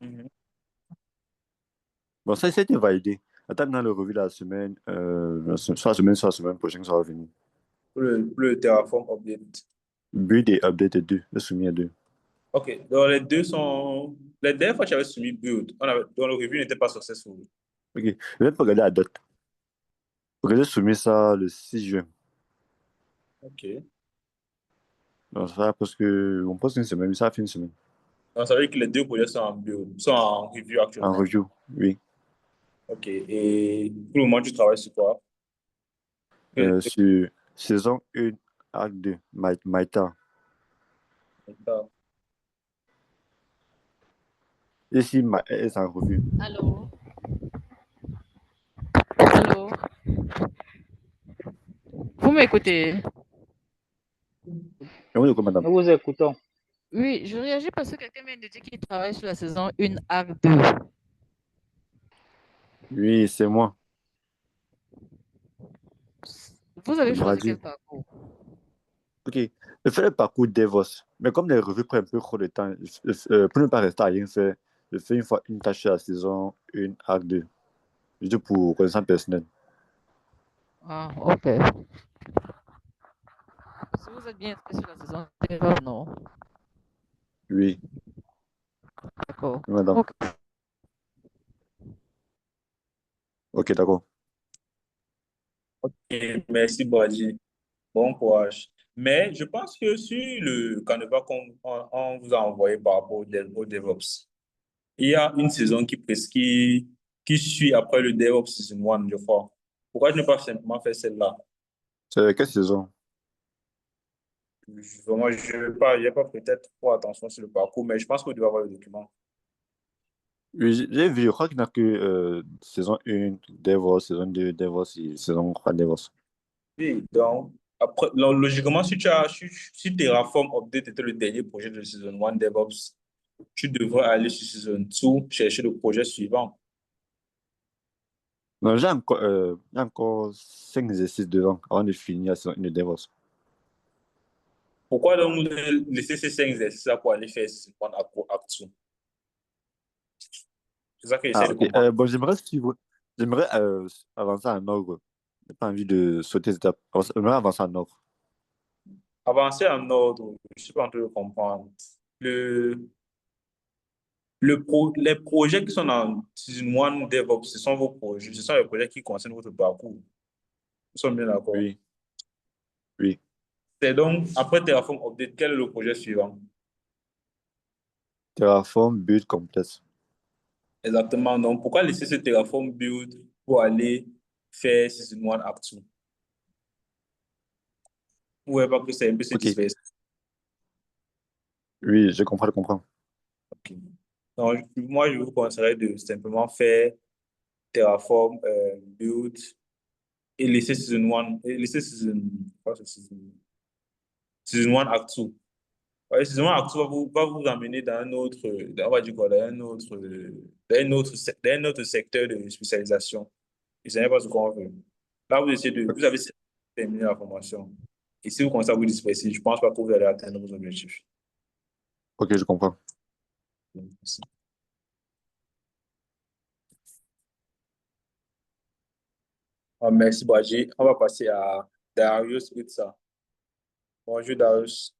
Mhm. Bon, ça a été validé. Attends, dans le revue de la semaine, soit la semaine prochaine, ça va venir. Pour le Terraform Update. Build et update 2, le soumis à 2. OK. Donc, les deux sont. La dernière fois, tu avais soumis Build. Donc, le review n'était pas successful. Ok, je vais pas regarder la date. J'ai soumis ça le 6 juin. OK. Donc, ça, parce que on poste une semaine, mais ça a fait une semaine. Donc, ça veut dire que les deux projets sont en Build, sont en review En actuellement. review, oui. OK. Et pour le moment, tu travailles sur quoi? Quel- Sur saison 1, acte 2, Maïta. Et si est en revue. Allô? Allô? Vous m'écoutez? Et oui, d'accord, madame. Nous vous écoutons. Oui, je réagis parce que quelqu'un vient de dire qu'il travaille sur la saison 1, acte 2. Oui, c'est moi. Vous Je avez me choisi quel dit. parcours? Ok, je fais le parcours DevOps. Mais comme les revues prennent un peu trop de temps, pour ne pas rester à rien faire, je fais une fois une tâche sur la saison 1, acte 2. Juste pour connaissance personnelle. Ah, ok. Si vous êtes bien inscrit sur la saison 1, non? Oui, D'accord. oui, madame. Ok. Ok, d'accord. OK. Merci, Boadi. Bon courage. Mais je pense que sur le canevas qu'on vous a envoyé par rapport au DevOps, il y a une saison qui suit après le DevOps Season 1, je crois. Pourquoi ne pas simplement faire celle-là? C'est quelle saison? Vraiment, j'ai pas peut-être trop attention sur le parcours, mais je pense que vous devez avoir le document. Oui, j'ai vu, je crois qu'il n'y a que saison 1, DevOps, saison 2, DevOps et saison 3, DevOps. Oui, donc, après, logiquement, si Terraform Update était le dernier projet de Season 1 DevOps, tu devrais aller sur Season 2, chercher le projet suivant. Non, j'ai encore 5 exercices devant avant de finir la saison 1 de DevOps. Pourquoi donc laisser ces 5 exercices-là pour aller faire Season 1 Act 2? C'est ça que j'essaie Ah, de ok. comprendre. Bon, j'aimerais avancer en ordre. J'ai pas envie de sauter des étapes. J'aimerais avancer en ordre. Avancer en ordre, je suis pas en train de comprendre. Le, les projets qui sont dans Season 1 DevOps, ce sont vos projets, ce sont les projets qui concernent votre parcours. Nous sommes bien d'accord. Oui, oui. C'est donc, après Terraform Update, quel est le projet suivant? Terraform, build complexe. Exactement. Donc, pourquoi laisser ce Terraform build pour aller faire Season 1 Act 2? Vous voyez pas que c'est un peu se Ok. disperser. Oui, je comprends. Ok. Donc, moi, je vous conseillerais de simplement faire Terraform build et laisser Season 1, et laisser quoi, c'est Season 1 Act 2. Ouais, Season 1 Act 2 va vous amener dans un autre, on va dire quoi, dans un autre secteur de spécialisation. Et ce n'est pas ce qu'on veut. Là, vous avez terminé la formation. Et si vous commencez à vous disperser, je ne pense pas que vous allez atteindre vos objectifs. Ok, je comprends. Merci. Ah, merci, Boaji. On va passer à Darius Itza. Bonjour, Darius.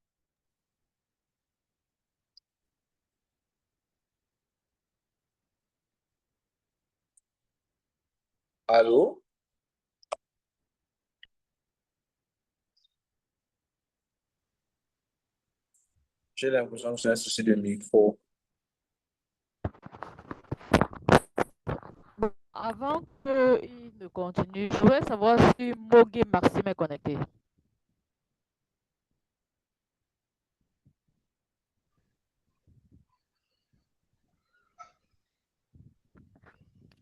Allô? J'ai l'impression que c'est un souci de micro. Avant qu'il ne continue, je voudrais savoir si Mogi Maxime est connecté.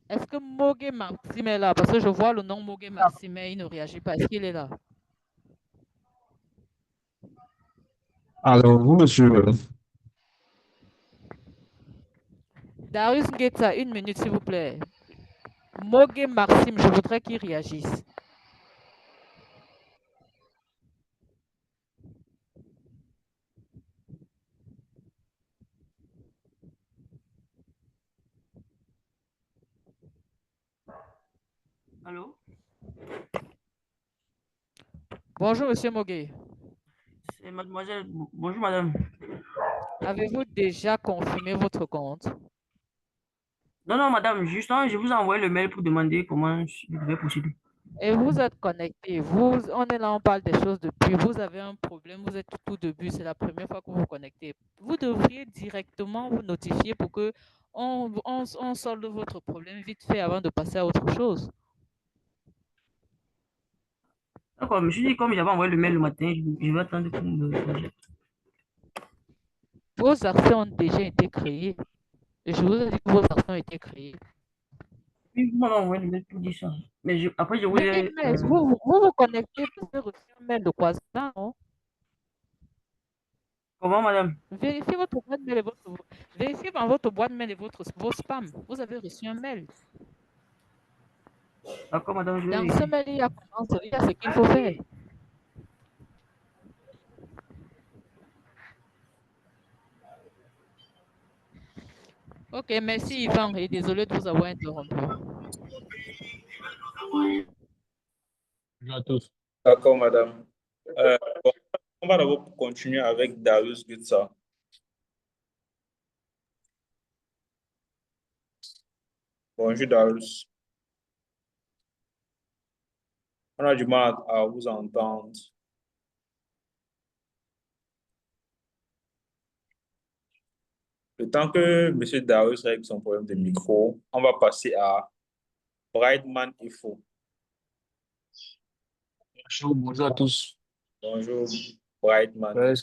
Est-ce que Mogi Maxime est là? Parce que je vois le nom Mogi Maxime, il ne réagit pas. Est-ce qu'il est là? Alors, vous, monsieur, Darius Ngueta, 1 minute, s'il vous plaît. Mogi Maxime, je voudrais qu'il réagisse. Allô? Bonjour, Monsieur Mogué. C'est mademoiselle. Bonjour, madame. Avez-vous déjà confirmé votre compte? Non, non, madame, justement, je vous ai envoyé le mail pour demander comment je devais procéder. Et vous êtes connecté. On est là, on parle des choses depuis. Vous avez un problème, vous êtes tout début. C'est la première fois que vous vous connectez. Vous devriez directement vous notifier pour que on solve votre problème vite fait avant de passer à autre chose. D'accord, je me suis dit, comme j'avais envoyé le mail le matin, je vais attendre pour me corriger. Vos accès ont déjà été créés. Et je vous ai dit que vos accès ont été créés. Puis, vous m'avez envoyé le mail pour dire ça. Mais après, je Mais, voulais. mais vous connectez, vous avez reçu un mail de quoi ça, non? Comment, madame? Vérifiez votre boîte mail et vérifiez dans votre boîte mail et vos spams. Vous avez reçu un mail. D'accord, madame, je vais Dans ce vérifier. mail, il y a ce qu'il faut faire. Ok, merci Yvan et désolé de vous avoir interrompu. Bonjour à tous. D'accord, madame. Bon, on va d'abord continuer avec Darius Gutsa. Bonjour, Darius. On a du mal à vous entendre. Le temps que M. Darius règle son problème de micro, on va passer à Brightman Info. Bonjour à tous. Bonjour, Brightman.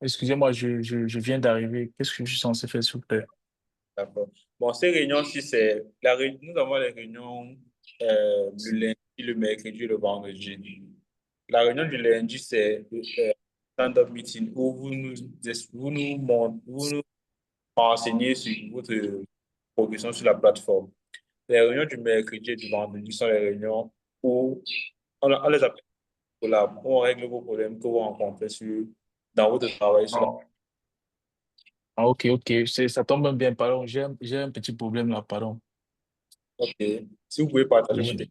Excusez-moi, je viens d'arriver. Qu'est-ce que je suis censé faire, s'il vous plaît? D'accord. Bon, ces réunions-ci, nous avons les réunions du lundi, le mercredi et le vendredi. La réunion du lundi, c'est stand-up meeting où vous nous renseignez sur votre progression sur la plateforme. Les réunions du mercredi et du vendredi sont les réunions où on les appelle collab, où on règle vos problèmes que vous rencontrez dans votre travail sur la. Ah, ah, ok, ok. Ça tombe bien, pardon. J'ai un petit problème là, pardon. Ok. Si vous pouvez partager Je- votre.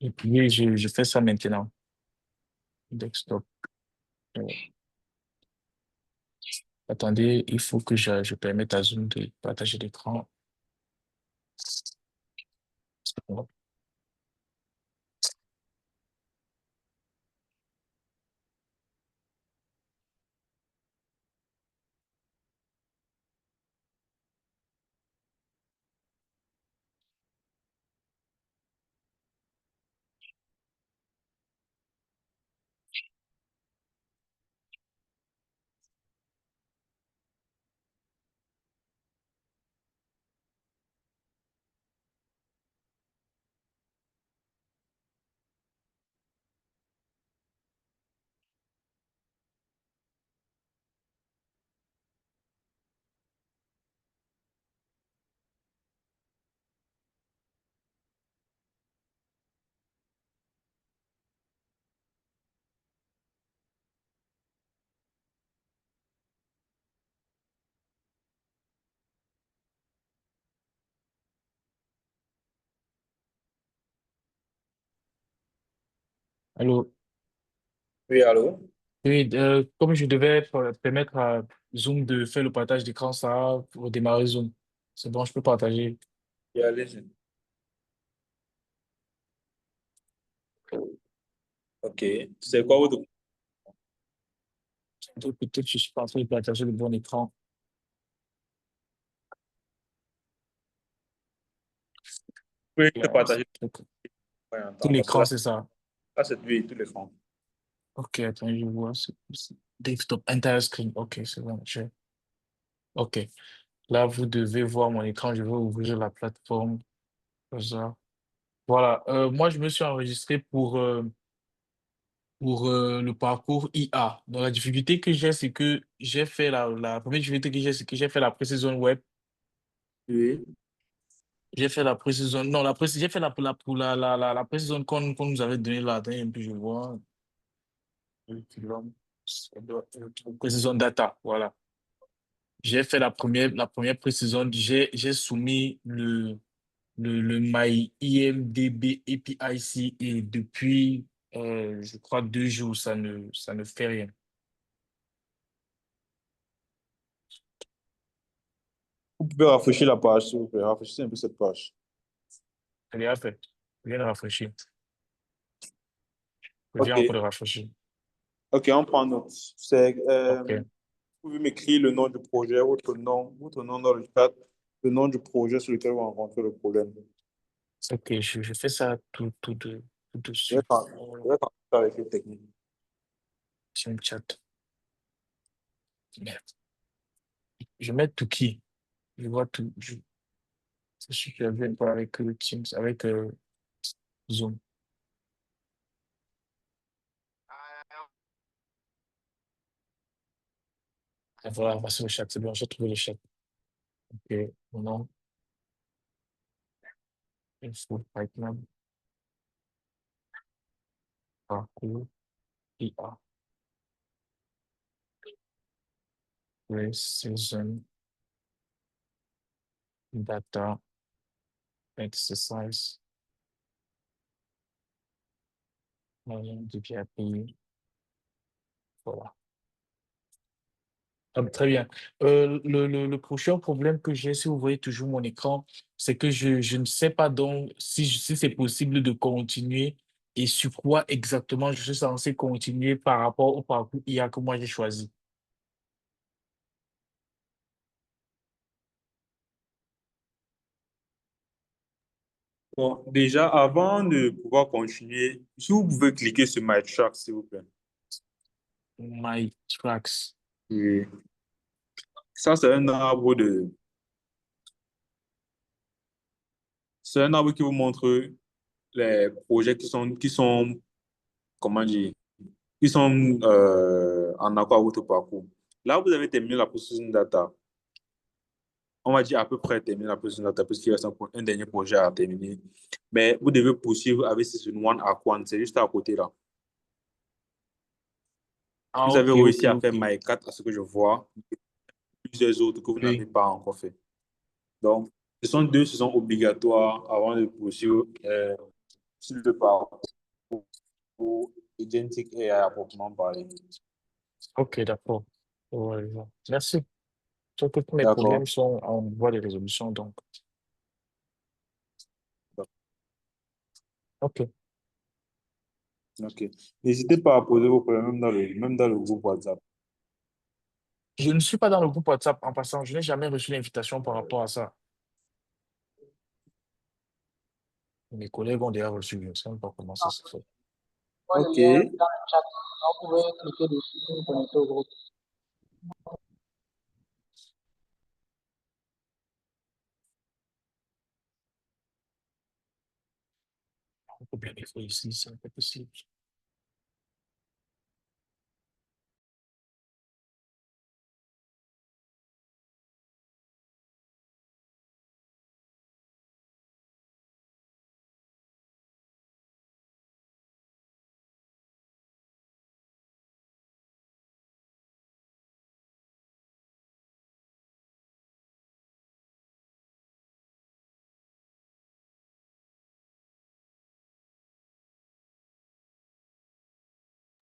Et puis, je fais ça maintenant. Desktop. Euh, Attendez, il faut que je permette à Zoom de partager l'écran. C'est bon. Allô? Oui, allô? Oui, comme je devais permettre à Zoom de faire le partage d'écran, ça pour démarrer Zoom. C'est bon, je peux partager. Oui, allez-y. Ok. C'est quoi votre. Donc, peut-être que je suis pas en train de partager le bon écran. Oui, c'est Là, partager. Ouais, tout attends, parce que l'écran, là, c'est ça. là c'est oui, tout l'écran. Ok, attends, je vois. Desktop, entire screen. Ok, c'est bon. Ok. Là, vous devez voir mon écran. Je vais ouvrir la plateforme. Comme ça. Voilà. Moi, je me suis enregistré pour le parcours IA. Donc, la difficulté que j'ai, c'est que j'ai fait la première difficulté que j'ai, c'est que j'ai fait la précision web. Oui. J'ai fait la précision. Non, j'ai fait la précision qu'on nous avait donnée là. Attendez un peu, je vois. Précision data. Voilà. J'ai fait la première précision. J'ai soumis le My IMDb APIC et depuis, je crois, 2 jours, ça ne fait rien. Vous pouvez rafraîchir la page, s'il vous plaît. Rafraîchissez un peu cette page. Elle est fait. Je viens de rafraîchir. Je OK. viens encore de rafraîchir. OK, on prend note. OK. Vous pouvez m'écrire le nom du projet, votre nom dans le chat, le nom du projet sur lequel vous rencontrez le problème. OK, je fais ça tout de Je vais suite. faire avec les techniques. Team chat. Merde. Je mets tout qui. Je vois tout. Je suis bien pas avec Teams, avec Zoom. Ah, voilà, voici le chat. C'est bon, j'ai trouvé le chat. OK. Mon nom, info, pipeline, parcours, IA, race, season, data, exercise, moyen de API. Voilà. Ah, très bien. Le prochain problème que j'ai, si vous voyez toujours mon écran, c'est que je ne sais pas donc si c'est possible de continuer et sur quoi exactement je suis censé continuer par rapport au parcours IA que moi j'ai choisi. Bon, déjà, avant de pouvoir continuer, si vous pouvez cliquer sur My Track, s'il vous plaît. My tracks. Oui. Ça, c'est un arbre qui vous montre les projets comment dire, qui sont en accord avec votre parcours. Là, vous avez terminé la processing data. On va dire à peu près terminé la processing data, puisqu'il reste un dernier projet à terminer. Mais vous devez poursuivre avec Season 1 à Quan, c'est juste à côté là. Ah, Vous avez ok, ok, réussi à faire ok. My 4 à ce que je vois, plusieurs autres que vous n'avez Oui. pas encore fait. Donc, ce sont deux saisons obligatoires avant de poursuivre sur le parcours identique et à proprement parler. Ok, d'accord. Ouais, je vois. Merci. Tous mes D'accord. problèmes sont en voie de résolution, donc. Ok. Ok. N'hésitez pas à poser vos problèmes même dans le groupe WhatsApp. Je ne suis pas dans le groupe WhatsApp en passant. Je n'ai jamais reçu l'invitation par rapport à ça. Mes collègues ont déjà reçu. Je ne sais même pas comment ça se fait. Ok. Vous pouvez cliquer dessus pour vous connecter au groupe. On peut bien faire ici, c'est un peu possible.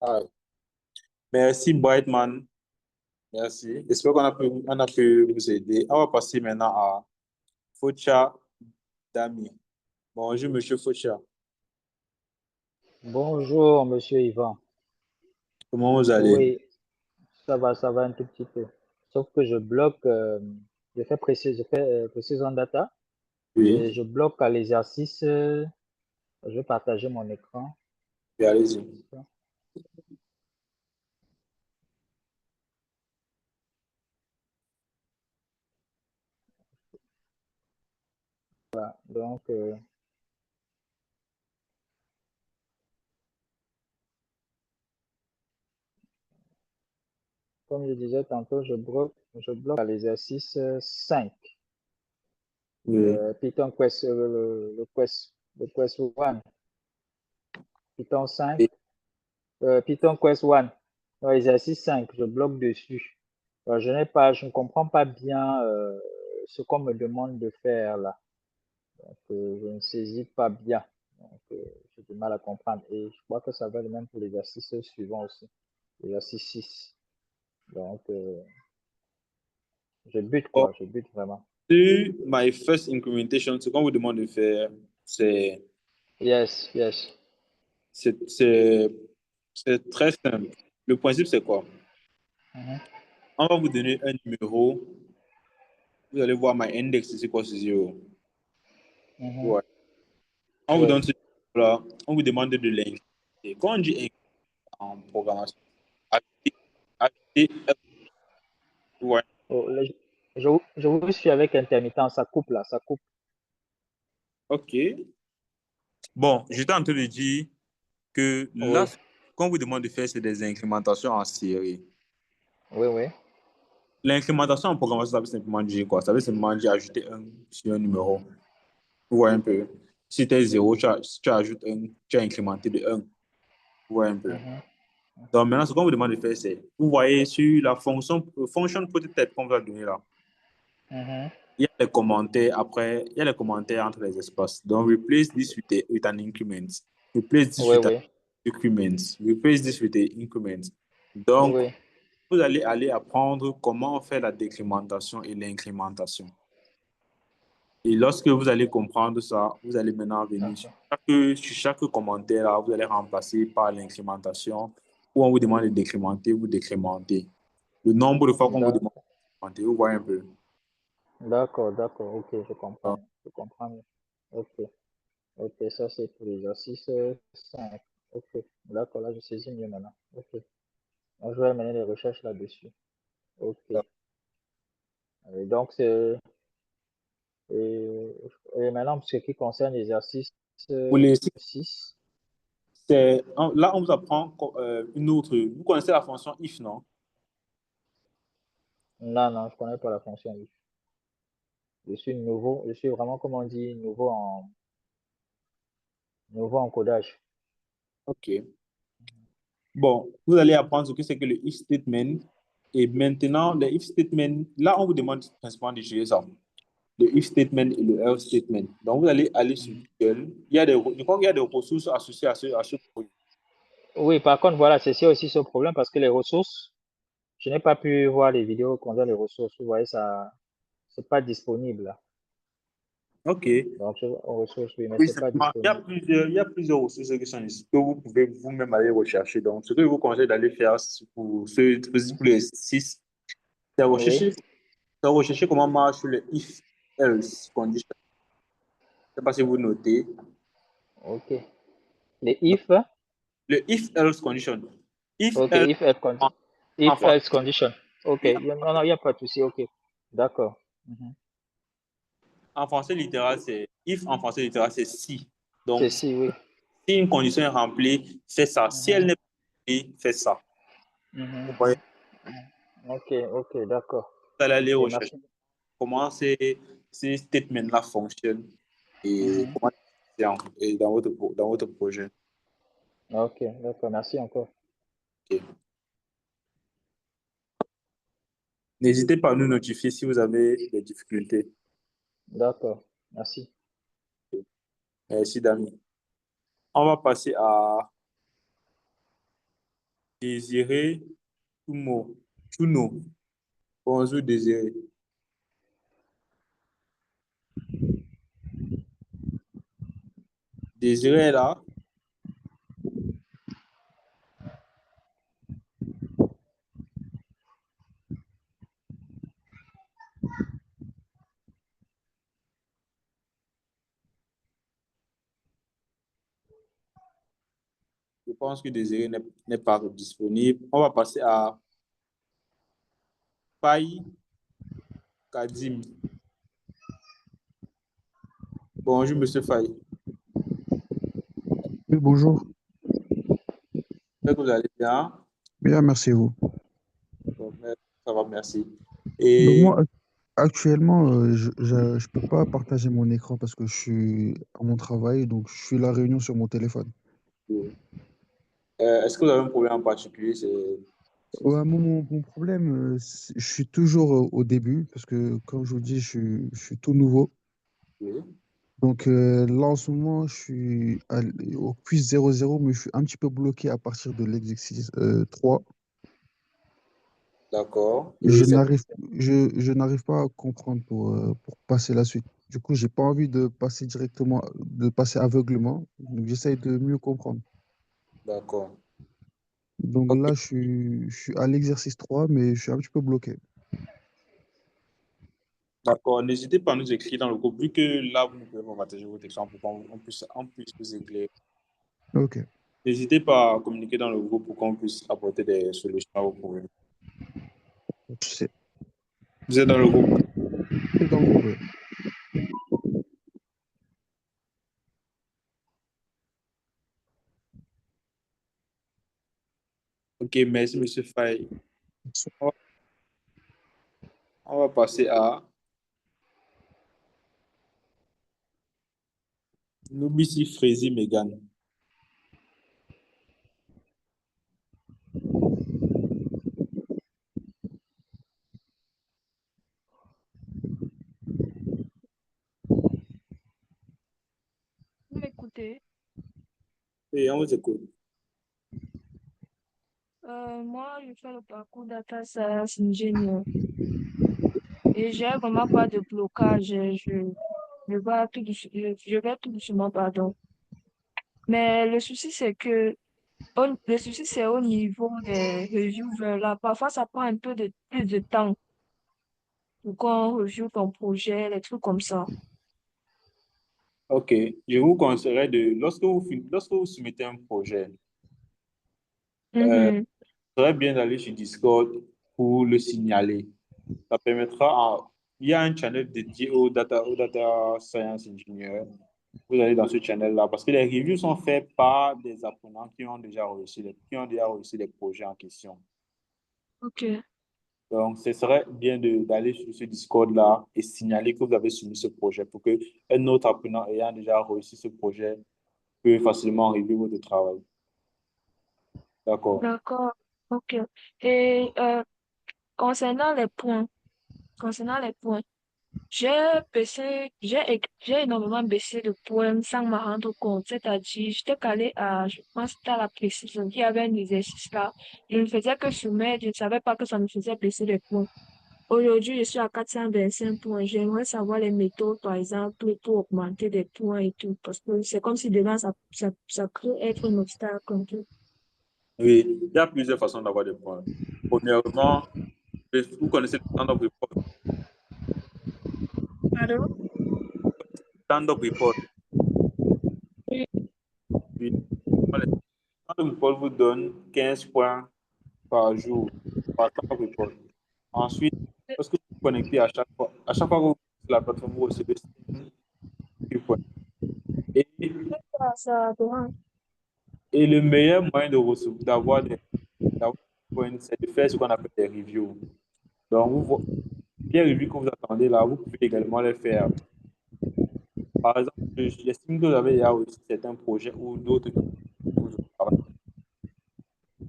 Ah, merci, Brightman. Merci. J'espère qu'on a pu vous aider. On va passer maintenant à Focha Dami. Bonjour, monsieur Focha. Bonjour, monsieur Yvan. Comment vous allez? Oui, ça va un tout petit peu. Sauf que je bloque, je fais Precision Data Oui, et je bloque à l'exercice. Je vais partager mon écran. oui, allez-y. Donc, comme je disais tantôt, je bloque à l'exercice 5. Oui. Python Quest, le Quest 1. Python 5, Et- Python Quest 1. Exercice 5, je bloque dessus. Je ne comprends pas bien ce qu'on me demande de faire là. Donc, je ne saisis pas bien. Donc, j'ai du mal à comprendre. Et je crois que ça va de même pour l'exercice suivant aussi, l'exercice 6. Donc, je bute Bon, quoi, je bute vraiment. sur my first incrementation, ce qu'on vous demande de faire, c'est Yes, yes. c'est c'est- c'est très simple. Le principe, c'est quoi? Mhm, On va vous donner un numéro. Vous allez voir my index is equal to 0. mhm. Ouais. On vous Oui. donne ce numéro-là. On vous demande de l'incrémenter. Quand on dit incrémenter en programmation, ajouter, ajouter, ouais. Oh, là, je vous suis avec intermittent, ça coupe là, ça coupe. OK. Bon, j'étais en train de dire que là, Oui, ce qu'on vous demande de faire, c'est des incrémentations en série. oui, oui. L'incrémentation en programmation, ça veut simplement dire quoi? Ça veut simplement dire ajouter un sur un numéro. Vous voyez un peu. Si tu es 0, tu ajoutes un, tu as incrémenté de 1. Vous voyez un peu. Mhm, Donc maintenant, ce qu'on vous demande de faire, c'est, vous voyez sur la fonction, function prototype qu'on vous a donné là, mhm. il y a les commentaires après, il y a les commentaires entre les espaces. Donc, replace this with an increment. Replace this Oui, with an oui, increment. Replace this with an increment. Donc, oui. vous allez aller apprendre comment faire la décrémentation et l'incrémentation. Et lorsque vous allez comprendre ça, vous allez maintenant venir D'accord, sur chaque commentaire, là, vous allez remplacer par l'incrémentation. Ou on vous demande de décrémenter, vous décrémentez. Le nombre de fois qu'on vous demande d'accord, de décrémenter, vous voyez un peu. d'accord, d'accord. Ok, je Donc, comprends, je comprends mieux. Ok, ok, ça c'est pour l'exercice 5. Ok, d'accord, là je saisis mieux maintenant. Ok, donc je vais mener les recherches là-dessus. Ok, et donc c'est et, et maintenant pour ce qui concerne l'exercice pour les 6. là, on vous apprend une autre. Vous connaissez la fonction if, non? Non, non, je connais pas la fonction if. Je suis nouveau, je suis vraiment, comme on dit, nouveau en codage. OK. Bon, vous allez apprendre ce que c'est que le if statement. Et maintenant, le if statement, là, on vous demande principalement d'utiliser ça. Le if statement et le else statement. Donc, vous allez aller sur Google. Je crois qu'il y a des ressources associées à ce projet. Oui, par contre, voilà, c'est aussi ce problème parce que les ressources, je n'ai pas pu voir les vidéos concernant les ressources. Vous voyez, ça, c'est pas disponible là. OK. Donc, aux ressources, oui, mais Oui, c'est pas simplement, disponible. il y a plusieurs ressources qui sont ici, que vous pouvez vous-même aller rechercher. Donc, ce que je vous conseille d'aller faire pour les 6, c'est Oui, rechercher comment marche le if-else condition. Je ne sais pas si vous notez. ok. Les Donc, if, le if-else condition. ok, If-else en, en if français, else condition. Ok, oui, non, non, il n'y a pas de souci, ok. D'accord. Mhm. en français littéral, c'est if en français littéral, c'est si. C'est Donc, si, oui. si une condition est remplie, fais ça. Si elle Mhm, n'est pas remplie, fais ça. mhm. Vous voyez, Ok, ok, d'accord. vous allez aller Ok, rechercher merci. comment ces statements-là fonctionnent et Mhm. comment c'est et dans votre projet. Ok, d'accord, merci encore. Ok. N'hésitez pas à nous notifier si vous avez des difficultés. D'accord, merci. Merci, Dami. On va passer à Désiré Tumo. Tuno. Bonjour, Désiré. Désiré est là. Je pense que Désiré n'est pas disponible. On va passer à Faye Kadim. Bonjour, Monsieur Faye. Oui, bonjour. J'espère que vous allez bien. Bien, merci à vous. Bon, ça va, merci. Donc Et moi, actuellement, je peux pas partager mon écran parce que je suis à mon travail, donc je suis la réunion sur mon téléphone. est-ce que vous avez un problème en particulier? Ouais, mon problème, je suis toujours au début parce que, comme je vous dis, je suis tout nouveau. Oui. Donc là, en ce moment, je suis au quiz 0-0, mais je suis un petit peu bloqué à partir de l'exercice 3. D'accord. Et Je c'est n'arrive, je n'arrive pas à comprendre pour passer la suite. Du coup, j'ai pas envie de passer directement, de passer aveuglement. Donc, j'essaye de mieux comprendre. d'accord. Donc Ok, là, je suis à l'exercice 3, mais je suis un petit peu bloqué. d'accord. N'hésitez pas à nous écrire dans le groupe, vu que là, vous ne pouvez pas partager votre écran pour on puisse vous éclairer. Ok. N'hésitez pas à communiquer dans le groupe pour qu'on puisse apporter des solutions à vos problèmes. C'est Vous êtes dans le groupe. c'est dans le groupe. Ouais. Ok, merci, Monsieur Faye. On va, on va passer à Nubisi Frézy Megan. Vous m'écoutez? Et on vous écoute. Moi, je fais le parcours data science engineer et j'ai vraiment pas de blocage. Je vais tout doucement, pardon. Mais le souci, c'est que le souci, c'est au niveau des reviewers là. Parfois, ça prend un peu de plus de temps pour qu'on review ton projet, les trucs comme ça. Ok, je vous conseillerais lorsque vous soumettez un projet, Mhm. ce serait bien d'aller sur Discord pour le signaler. Ça permettra il y a un channel dédié au data science engineer. Vous allez dans ce channel-là parce que les reviews sont faits par des apprenants qui ont déjà réussi les projets en question. Ok, Donc, ce serait bien d'aller sur ce Discord-là et signaler que vous avez soumis ce projet pour que un autre apprenant ayant déjà réussi ce projet peut facilement review votre travail. D'accord. d'accord. Ok. Et concernant les points, concernant les points. J'ai énormément baissé de points sans m'en rendre compte. C'est-à-dire, j'étais calée je pense, que c'était à la précision. Il y avait un exercice là. Je ne faisais que soumettre, je ne savais pas que ça me faisait baisser les points. Aujourd'hui, je suis à 425 points. J'aimerais savoir les méthodes, par exemple, pour augmenter des points et tout. Parce que c'est comme si demain, ça peut être un obstacle un peu. Oui, il y a plusieurs façons d'avoir des points. Premièrement, vous connaissez le stand-up report. Pardon? Stand-up report. Oui. Oui. Le stand-up report vous donne 15 points par jour par stand-up report. Ensuite, lorsque vous vous connectez à chaque fois que vous utilisez la plateforme, vous recevez 5 points. Et, Ça dérange. et le meilleur moyen d'avoir des points, c'est de faire ce qu'on appelle des reviews. Donc, les reviews que vous attendez là, vous pouvez également les faire. Par exemple, j'estime que vous avez déjà aussi certains projets ou d'autres qui vous travail.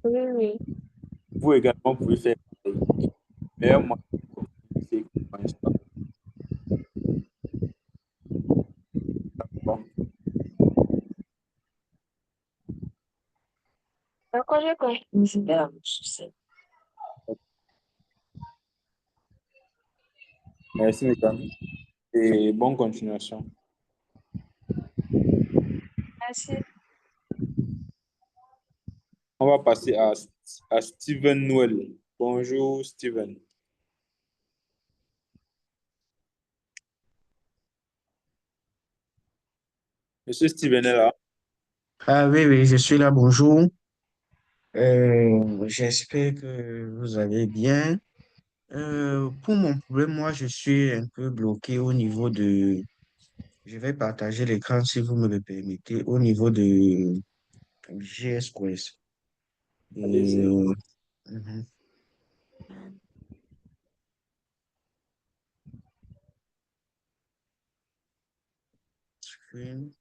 Oui, oui. Vous également pouvez faire pareil. Et le meilleur moyen c'est bon. D'accord, j'ai compris. C'est bien. Merci, mesdames, et bonne continuation. Merci. On va passer à Steven Noël. Bonjour, Steven. Monsieur Steven est là. Ah oui, oui, je suis là, bonjour. J'espère que vous allez bien. Pour mon problème, moi, je suis un peu bloqué au niveau de... Je vais partager l'écran si vous me le permettez, au niveau de GS Quest. Et, Allez-y. mhm, screen.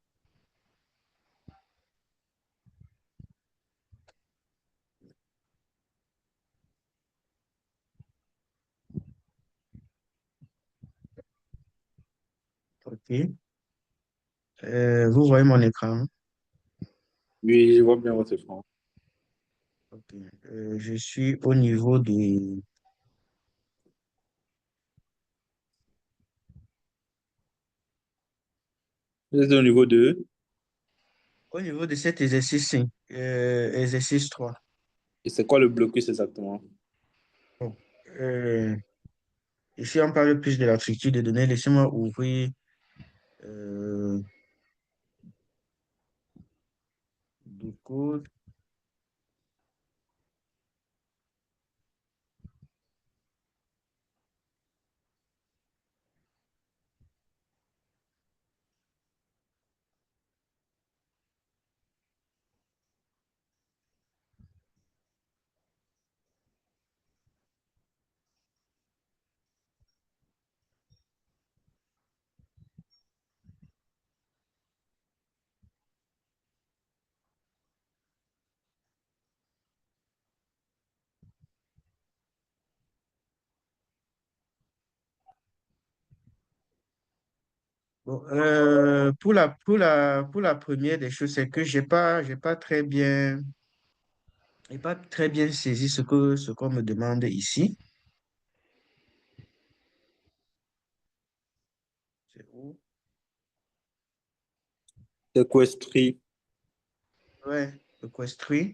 OK. Vous voyez mon écran? Oui, je vois bien votre écran. Ok. Je suis au niveau Vous êtes au niveau de cet exercice, exercice 3. et c'est quoi le blocus exactement? Bon. Euh, Ici, on parle plus de la structure de données. Laissez-moi ouvrir euh, du code. Bon, pour la première des choses, c'est que j'ai pas très bien saisi ce qu'on me demande ici. C'est où? Sequestry. Ouais, le question.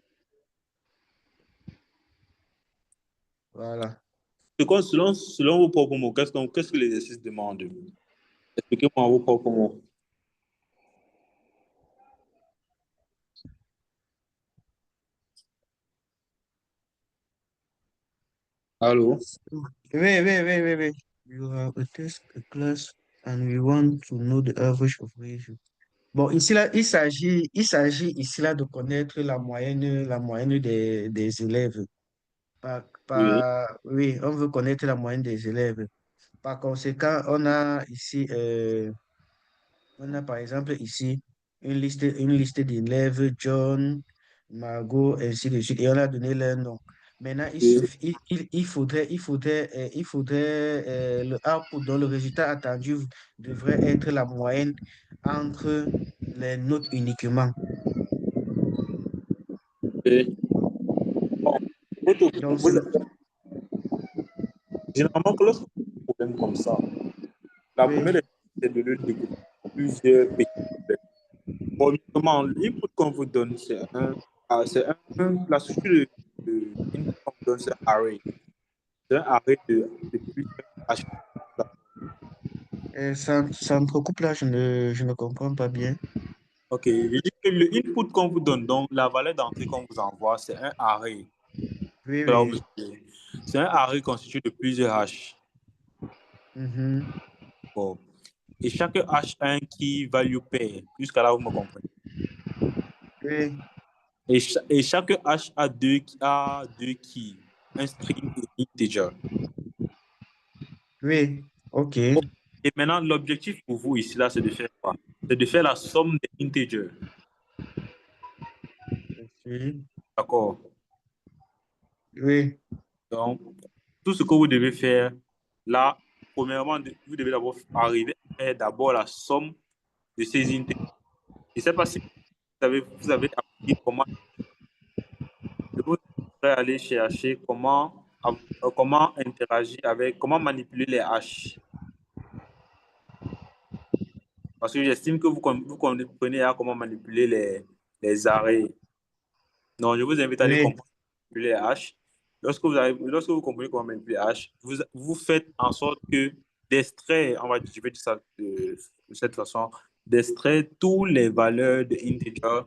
Voilà. C'est quoi, selon vos propres mots, qu'est-ce que l'exercice demande? Expliquez-moi vos propres mots. Allô? Oui. You have a test, a class, and we want to know the average of ratio. Bon, ici, là, il s'agit ici, là, de connaître la moyenne des élèves. Oui. Oui, on veut connaître la moyenne des élèves. Par conséquent, on a par exemple ici une liste d'élèves, John, Margot, ainsi de suite, et on a donné leur nom. Maintenant, Oui. il faudrait le output, dont le résultat attendu devrait être la moyenne entre les notes uniquement. Et, bon, Donc, c'est généralement, lorsque vous avez un problème comme ça, la première oui, des choses, c'est de le découper en plusieurs petits problèmes. Premièrement, l'input qu'on vous donne, la structure de input qu'on vous donne, c'est un array. C'est un array de plusieurs H. ça me préoccupe là, je ne comprends pas bien. Ok, je dis que le input qu'on vous donne, donc la valeur d'entrée qu'on vous envoie, c'est un array. Oui, Cela oui. vous dit. C'est un array constitué de plusieurs hash. Mhm. Bon. Et chaque hash a un key value pair. Jusqu'à là, vous me comprenez. Oui, Et chaque hash a deux keys, un string et integer. oui, ok. Bon. Et maintenant, l'objectif pour vous ici, là, c'est de faire quoi? C'est de faire la somme des integers. Oui, D'accord? oui, Donc, tout ce que vous devez faire, là, premièrement, vous devez d'abord arriver à faire d'abord la somme de ces integers. Je ne sais pas si vous avez appris comment, vous devez aller chercher comment interagir avec, comment manipuler les hash. Parce que j'estime que vous comprenez comment manipuler les arrays. Donc, je vous invite à aller oui, comprendre les hash. Lorsque vous comprenez comment manipuler les hash, vous faites en sorte que d'extraire, je vais dire ça de cette façon, d'extraire toutes les valeurs de integer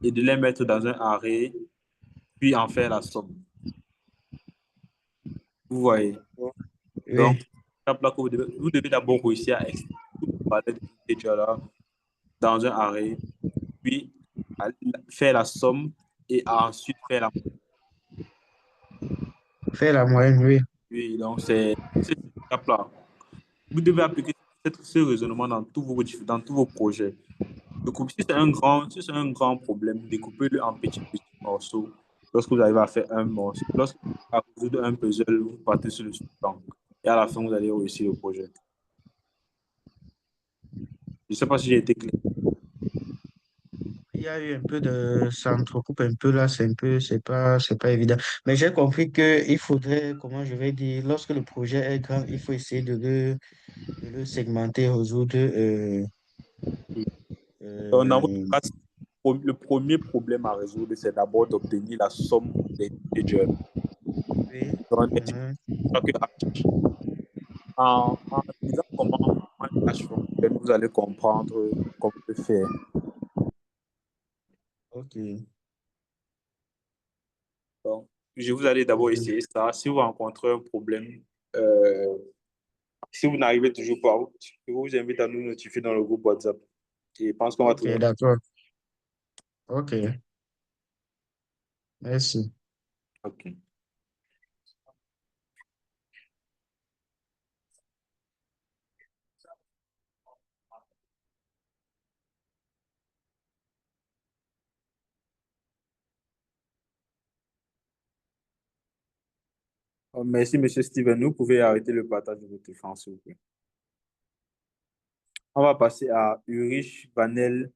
et de les mettre dans un array, puis en faire la somme. Vous voyez. Donc, oui. étape là que vous devez d'abord réussir à extraire toutes les valeurs de integer là dans un array, puis à faire la somme et ensuite faire la. Faire la moyenne, oui. Oui, donc c'est cette étape-là. Vous devez appliquer ce raisonnement dans tous vos projets. Si c'est un grand problème, découpez-le en petits morceaux. Lorsque vous arrivez à faire un morceau, lorsque vous arrivez à résoudre un puzzle, vous partez sur le suivant. Et à la fin, vous allez réussir le projet. Je ne sais pas si j'ai été clair. Il y a eu un peu de, ça entrecoupe un peu là, c'est pas évident. Mais j'ai compris que il faudrait, comment je vais dire, lorsque le projet est grand, il faut essayer de le segmenter, résoudre. Dans votre Euh, cas, le premier problème à résoudre, c'est d'abord d'obtenir la somme des integers. oui. Donc, Mhm. que en disant comment les hash fonctionnent, vous allez comprendre comment le faire. Ok. Donc, je vous allez d'abord Mhm. essayer ça. Si vous rencontrez un problème, euh, si vous n'arrivez toujours pas, je vous invite à nous notifier dans le groupe WhatsApp. Et je pense qu'on va Ok, trouver. d'accord. Ok, merci. Ok. Merci, Monsieur Steven. Vous pouvez arrêter le partage de votre écran, s'il vous plaît. On va passer à Ulrich Banel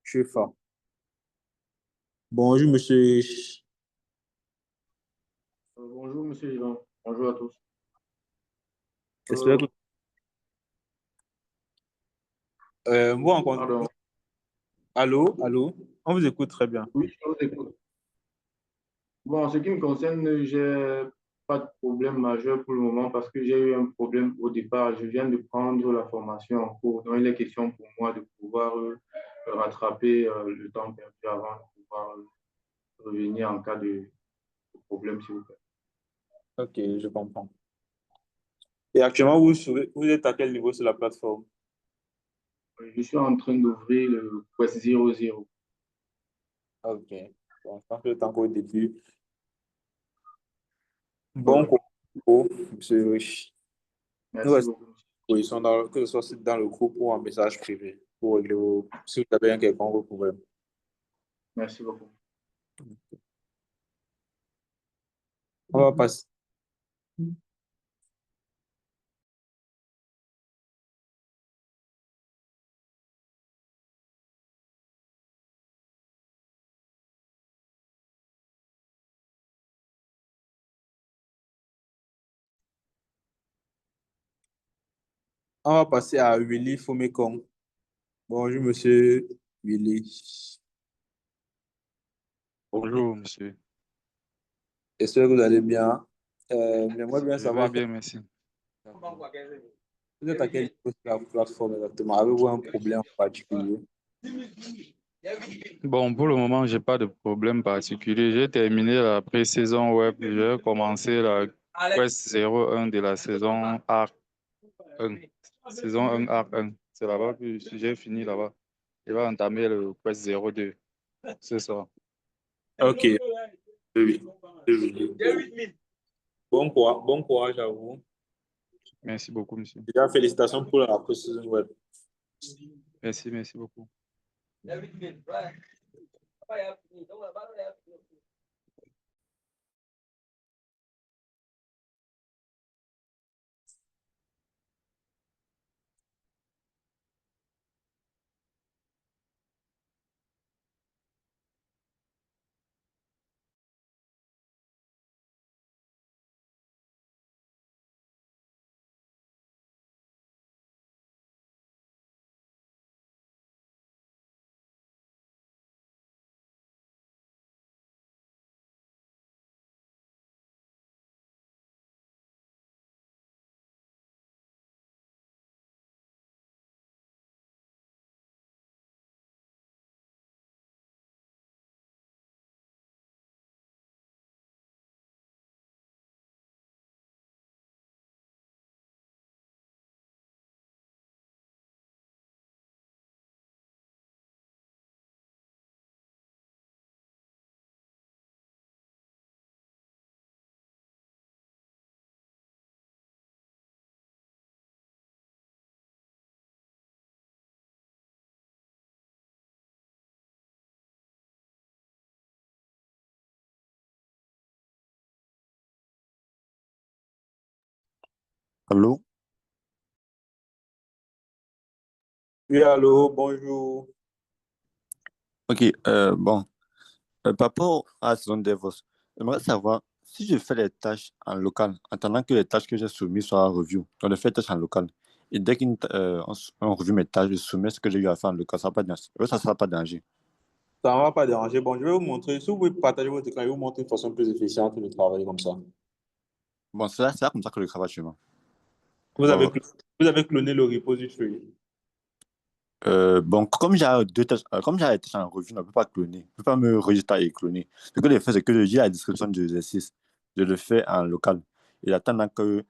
Chefa. Bonjour, monsieur. Bonjour, monsieur Ivan. Bonjour à tous. J'espère que vous rencontrez. Pardon. Allô, allô. On vous écoute très bien. Oui, je vous écoute. Bon, en ce qui me concerne, j'ai pas de problème majeur pour le moment parce que j'ai eu un problème au départ. Je viens de prendre la formation en cours. Donc, il est question pour moi de pouvoir rattraper le temps perdu avant de pouvoir revenir en cas de problème, s'il vous plaît. Ok, je comprends. Et actuellement, vous êtes à quel niveau sur la plateforme? Je suis en train d'ouvrir le Quest 00. Ok. Bon, je pense que le temps qu'au début. Bon Ouais. cours, monsieur Rich. Nous Merci restons beaucoup, monsieur. à disposition que ce soit dans le groupe ou en message privé pour régler si vous avez un quelconque problème. Merci beaucoup. On va passer. On va passer à Willy Fomekong. Bonjour, monsieur Willy. Bonjour, monsieur. J'espère que vous allez bien. J'aimerais bien Je vais savoir, bien, merci. vous êtes à quel niveau sur la plateforme exactement? Avez-vous un problème en particulier? Bon, pour le moment, j'ai pas de problème particulier. J'ai terminé la pré-saison web. J'ai commencé la Quest 01 de la saison Arc 1. Saison 1, Arc 1. C'est là-bas que j'ai fini là-bas. Je vais entamer le Quest 02. C'est ça. Ok. Oui. Oui. Bon courage à vous. Merci beaucoup, monsieur. Déjà, félicitations pour la pré-saison web. Merci, merci beaucoup. Allô? Oui, allô, bonjour. Ok, bon, par rapport à la saison DevOps, j'aimerais savoir si je fais les tâches en local, en attendant que les tâches que j'ai soumises soient review. Donc, je fais les tâches en local. Et dès qu'on review mes tâches, je soumets ce que j'ai eu à faire en local. Ça ne sera pas de danger. Ça ne va pas déranger. Bon, je vais vous montrer. Si vous pouvez partager votre écran, je vais vous montrer une façon plus efficiente de travailler comme ça. Bon, c'est là comme ça que je travaille chez moi. Vous avez, Bon, cl- vous avez cloné le repository. bon, comme j'ai deux tâches, comme j'ai les tâches en revue, je ne peux pas cloner. Je ne peux pas me registrer et cloner. Ce que je fais, c'est que je lis la description de l'exercice. Je le fais en local. Et attendant que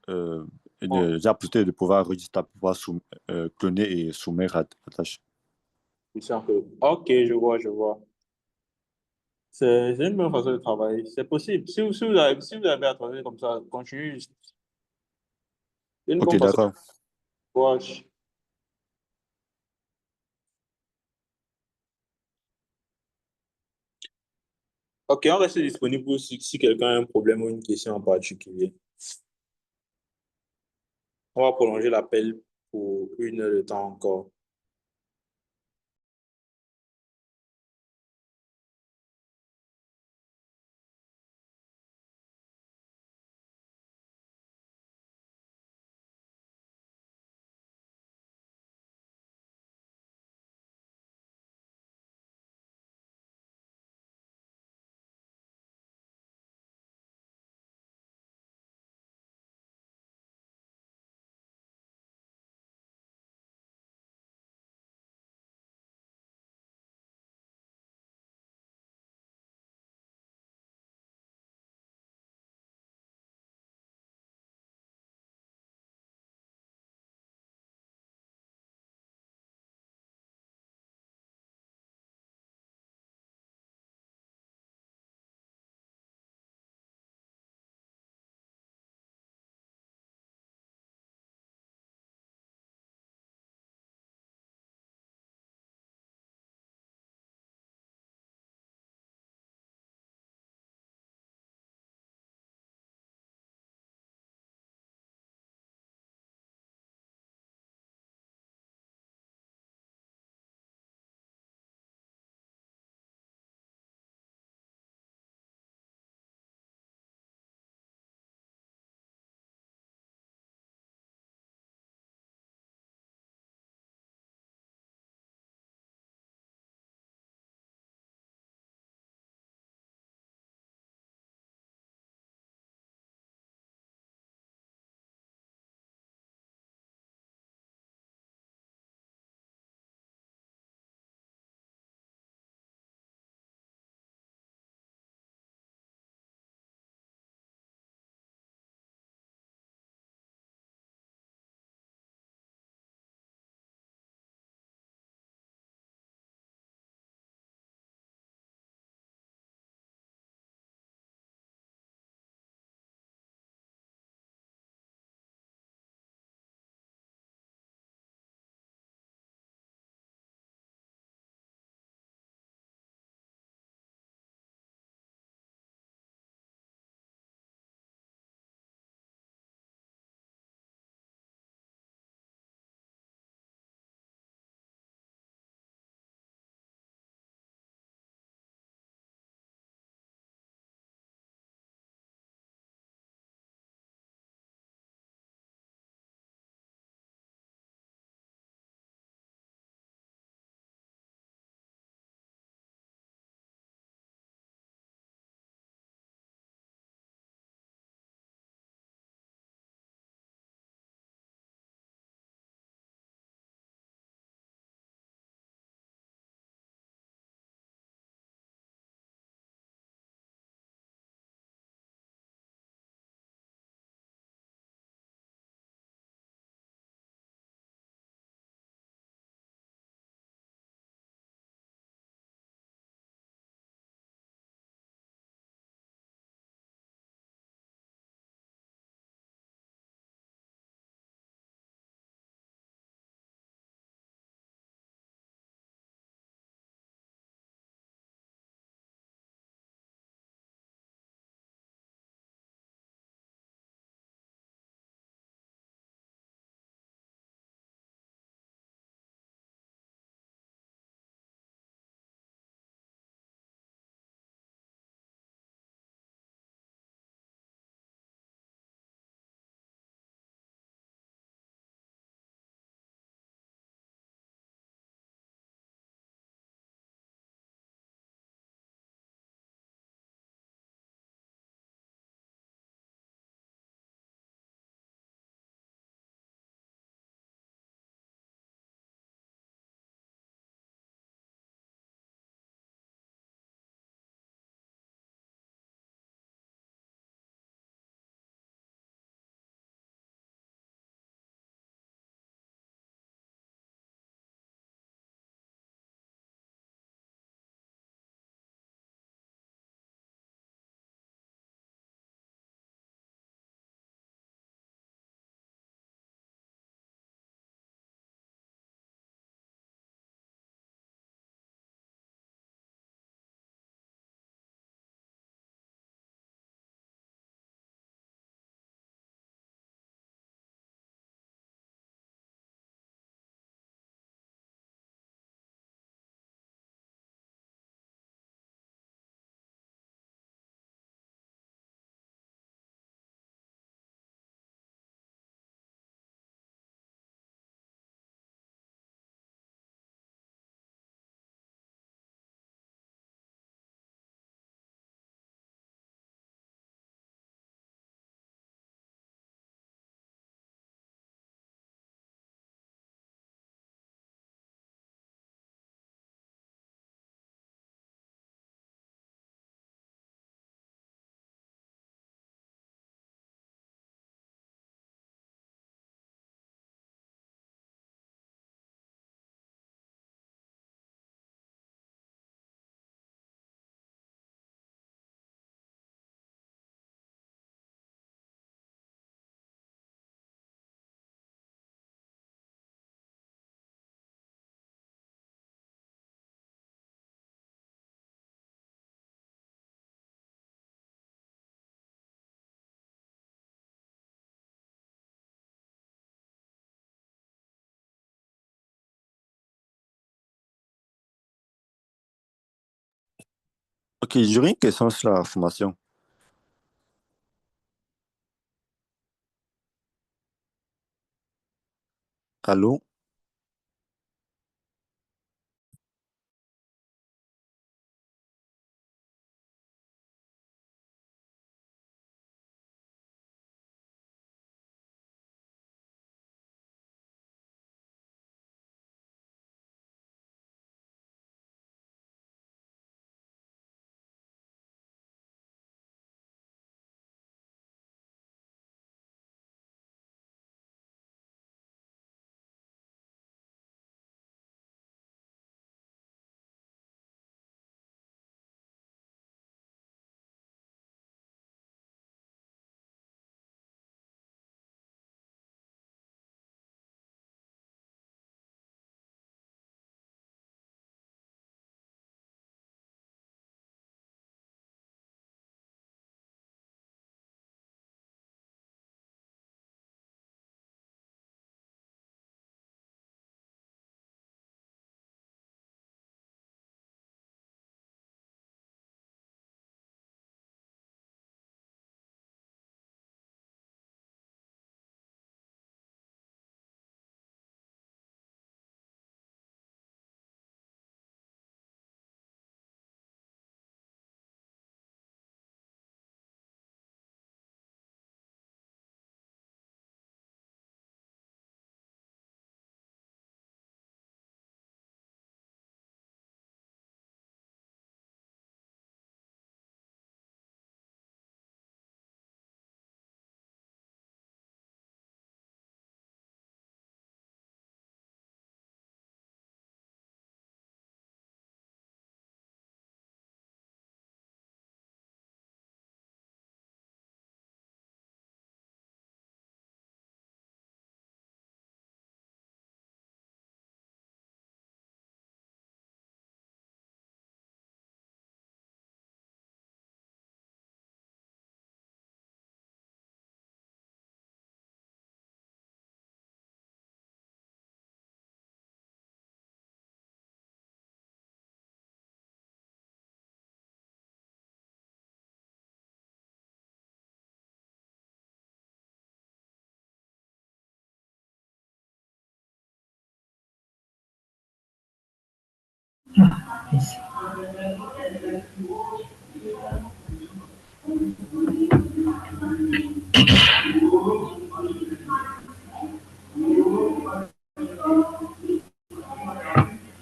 Bon, j'ai la possibilité de pouvoir registrer, pour pouvoir cloner et soumettre la tâche. c'est un peu. Ok, je vois, je vois. C'est une bonne façon de travailler. C'est possible. Si vous avez à travailler comme ça, continuez. C'est une Ok, bonne façon de d'accord. travailler. Ok, on reste disponible si quelqu'un a un problème ou une question en particulier. On va prolonger l'appel pour 1 heure de temps encore. Ok, j'aurais une question sur la formation. Allô?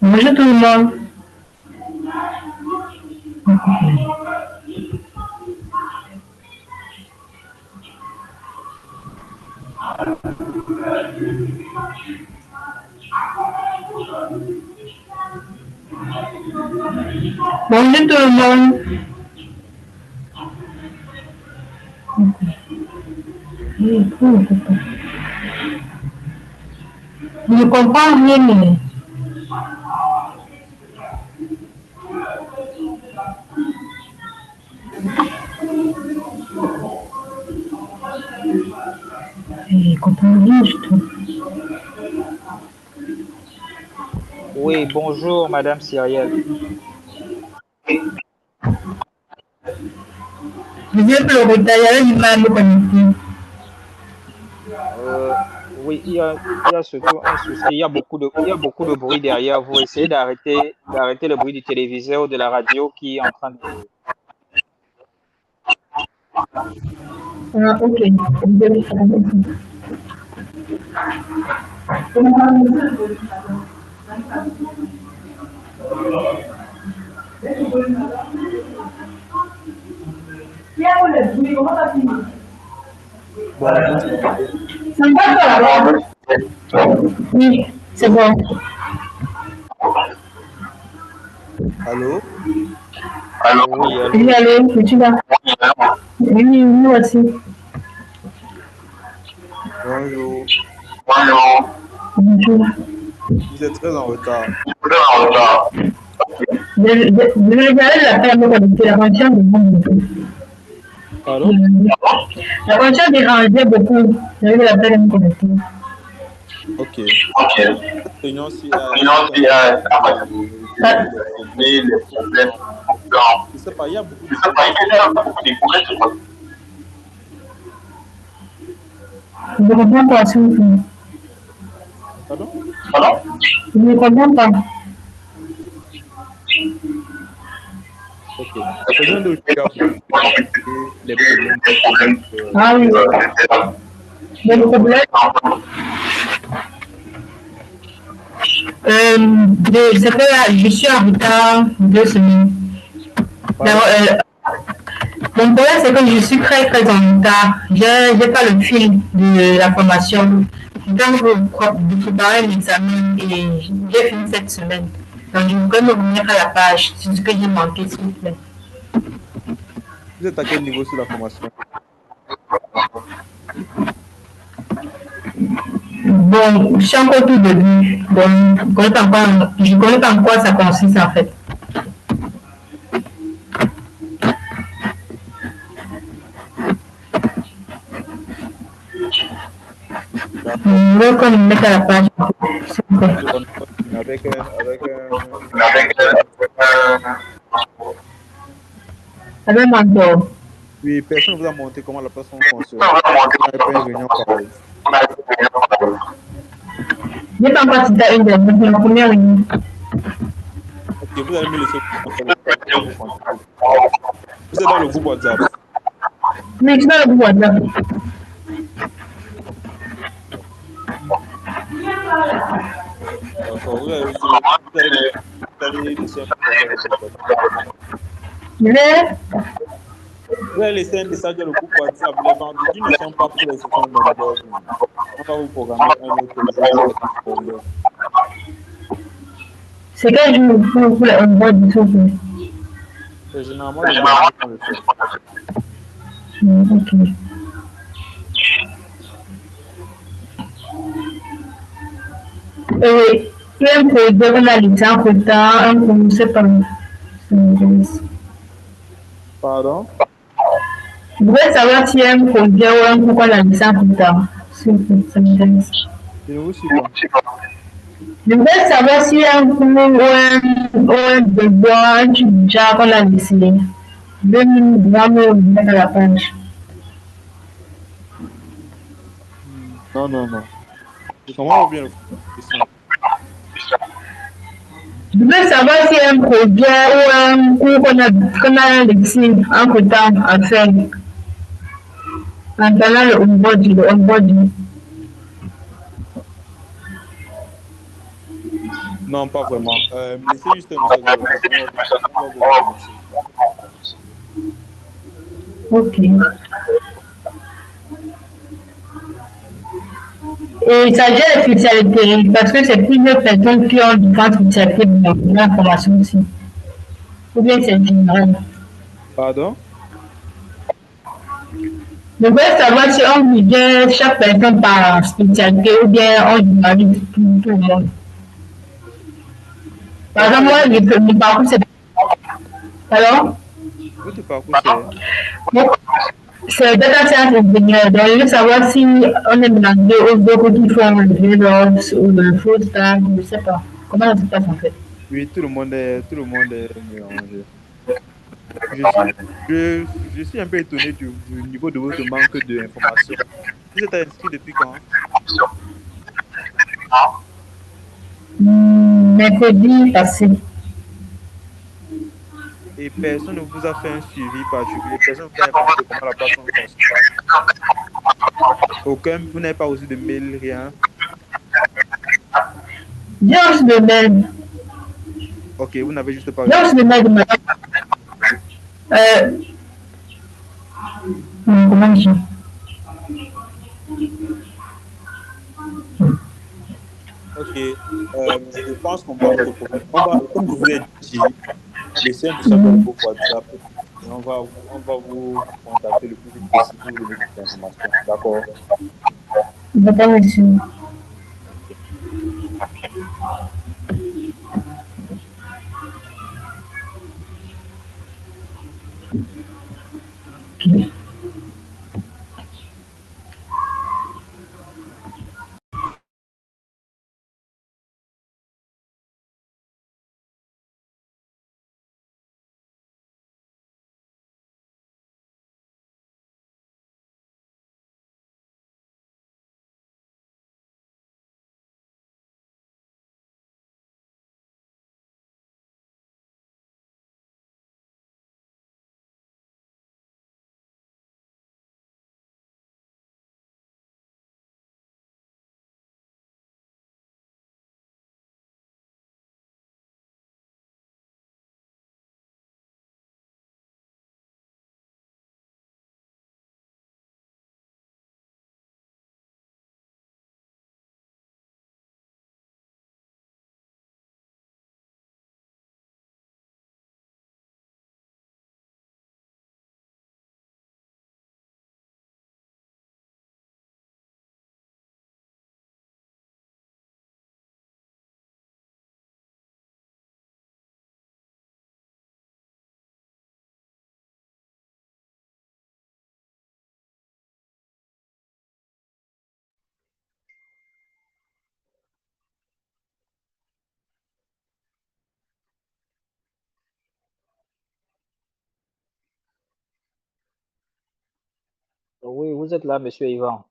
Bonjour tout le monde. Bonjour tout le monde. Je ne comprends rien. Mais... Je comprends rien du tout. Oui, bonjour Madame Cyrielle. Vous êtes le retard, il y a une mal connectée. Oui, il y a surtout un souci. Il y a beaucoup de bruit derrière vous. Essayez d'arrêter le bruit du téléviseur ou de la radio qui est en train de... Ah, ok. Oui, c'est bon. Allô? Oui, allô, je suis là. Oui, nous aussi. Bonjour. Bonjour. Vous êtes très en retard. Je vais regarder la ferme connectée, la conscience dérangeait beaucoup. Pardon? La conscience dérangeait beaucoup. Je vais la ferme connectée. Ok. Cette réunion, s'il y a les problèmes Je sais pas, il y a beaucoup de progrès. Je ne comprends pas, s'il vous plaît. Pardon? Je ne comprends pas. Ok. Faisons de les problèmes. Ah oui. Mais le problème, c'est que je suis en retard 2 semaines. Pardon? Mon problème, c'est que je suis très, très en retard. Je n'ai pas le fil de la formation. Je dois vous préparer l'examen et j'ai fini cette semaine. Donc, je voudrais me remettre à la page. C'est ce que j'ai manqué, s'il vous plaît. Vous êtes à quel niveau sur la formation? Bon, je suis encore tout début. Donc, je ne connais pas en quoi ça consiste, en fait. Je veux qu'on me mette à la page, s'il vous plaît. Avec un... Avec mentor. Oui, personne ne vous a montré comment la plateforme fonctionne. On n'avait pas une réunion pareille. Je n'ai pas encore cité à une des la première réunion. Ok, vous allez me laisser. Vous êtes dans le groupe WhatsApp. Mais je suis dans le groupe WhatsApp. D'accord, vous allez laisser vous allez laisser un message dans le groupe WhatsApp. Les vendredis ne sont pas pour les sessions d'onboarding. On va vous programmer un autre jour. C'est quel jour pour les onboarding, s'il vous plaît? C'est généralement le vendredi qu'on le fait. Ok. Il y a un projet qu'on a laissé en retard, un cours, je ne sais pas. Pardon? Je voudrais savoir s'il y a un projet ou un cours qu'on a laissé en retard. S'il vous plaît, ça m'intéresse. Je ne vous suis pas. Je voudrais savoir s'il y a un cours ou un devoir, un truc déjà qu'on a laissé. Je vais me mettre à la page. Non. Comment on vient le faire? Je voudrais savoir s'il y a un projet ou un cours qu'on a laissé entre temps à faire. En attendant le onboarding. Non, pas vraiment. Laissez juste un message dans le WhatsApp. Ok. Et ça gère les spécialités, parce que c'est plusieurs personnes qui ont différentes spécialités dans la formation aussi. Ou bien c'est général. Pardon? Je voudrais savoir si on gère chaque personne par spécialité ou bien on généralise tout le monde. Par exemple, moi, mon parcours, c'est... Alors? Votre parcours, c'est... C'est data science engineer. Donc, je veux savoir si on est mélangé aux autres qui font le DevOps ou le full stack, je ne sais pas. Comment ça se passe en fait? Oui, tout le monde est mélangé. Je suis un peu étonné du niveau de votre manque d'informations. Vous êtes inscrit depuis quand? Mercredi passé. Et personne ne vous a fait un suivi particulier. Personne ne vous a informé de comment la plateforme fonctionne. Vous n'avez pas reçu de mail, rien. J'ai reçu de mail. Ok, vous n'avez juste pas reçu. J'ai reçu de mail de madame. Comment dire? Ok, je pense qu'on va comme je vous l'ai dit, laissez un message dans le groupe WhatsApp et on va vous contacter le plus vite possible pour vous donner toutes les informations. D'accord? D'accord, monsieur. Okay. Oui, vous êtes là, monsieur Ivan.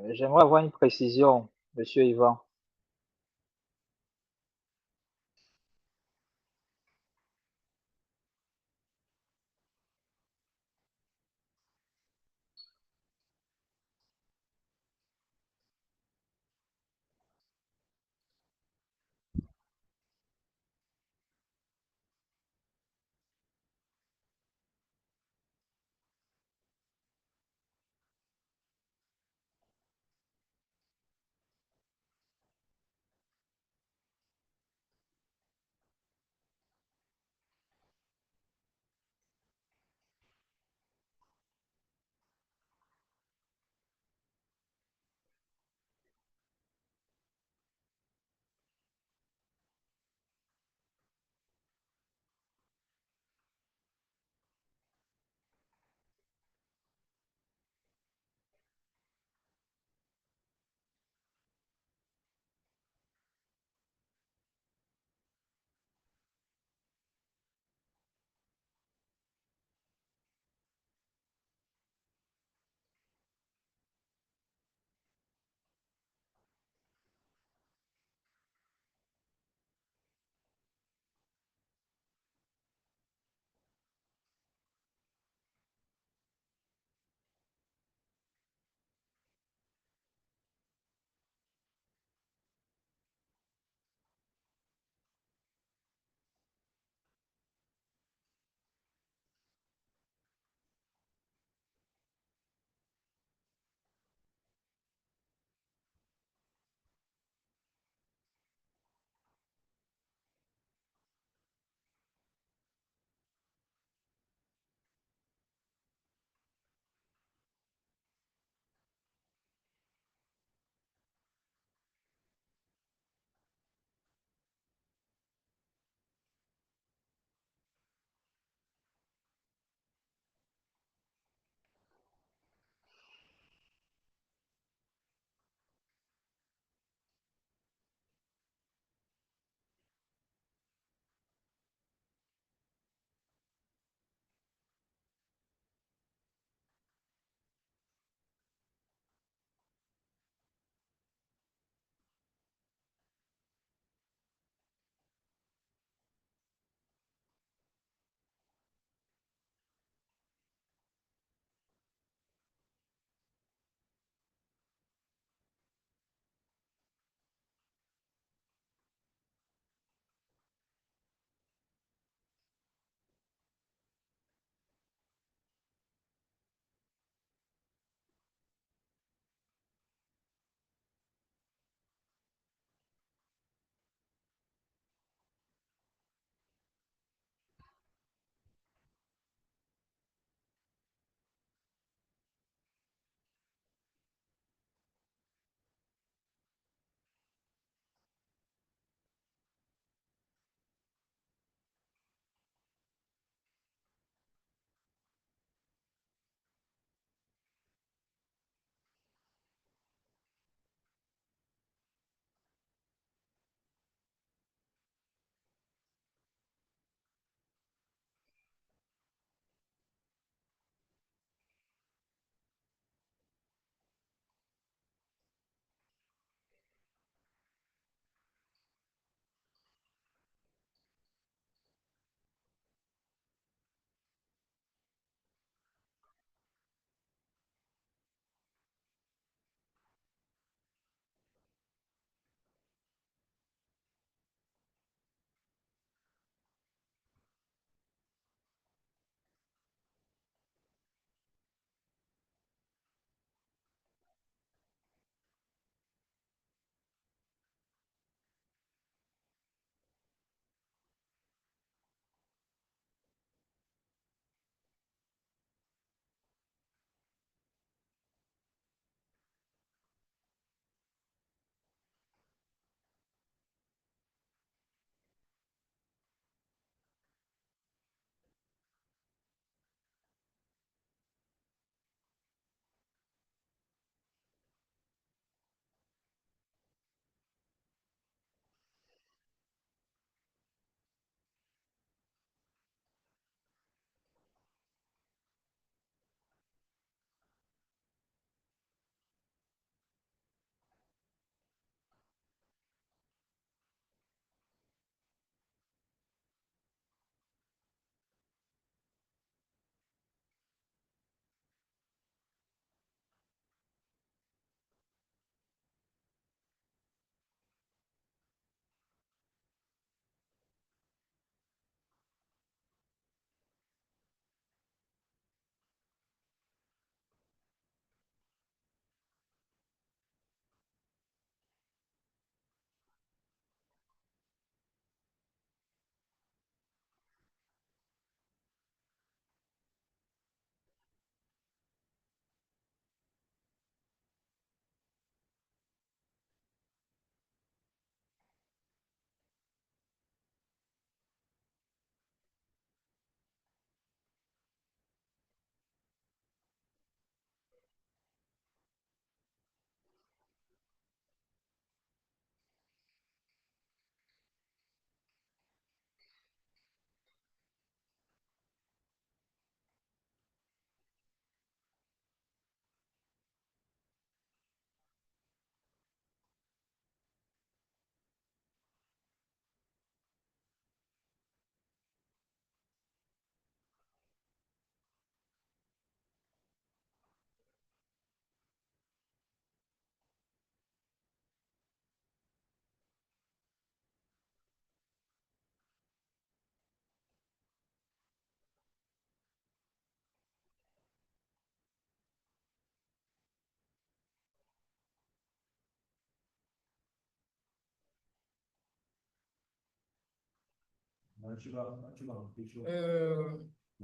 J'aimerais avoir une précision, monsieur Ivan.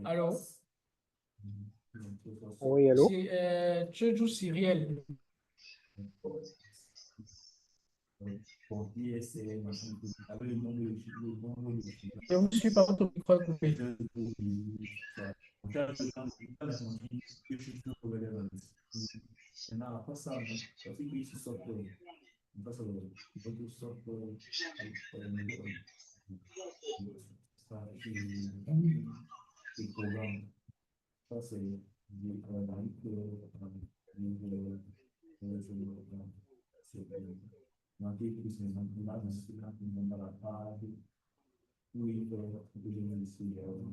Allô? Oui, allô? Tu joues Cyrielle. Je vous suis par votre micro est coupé.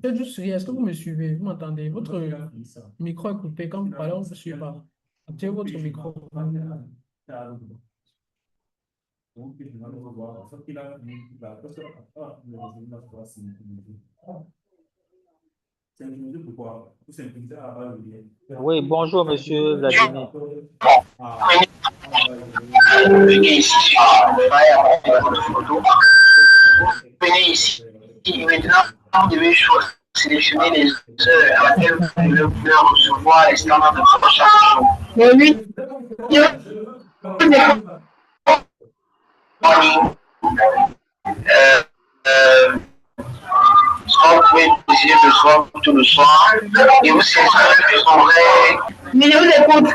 Je joue Cyrielle, est-ce que vous me suivez? Vous m'entendez? Votre micro est coupé. Quand vous parlez, on ne vous suit pas. Activez votre micro. Oui, bonjour, monsieur Vladimir. Venez ici sur votre photo. Venez ici. Et maintenant, vous devez sélectionner les heures à laquelle vous voulez recevoir les standards de recherche. Oui. Soit vous pouvez décider le soir tout le soir. Et vous sélectionnez mais je vous écoute.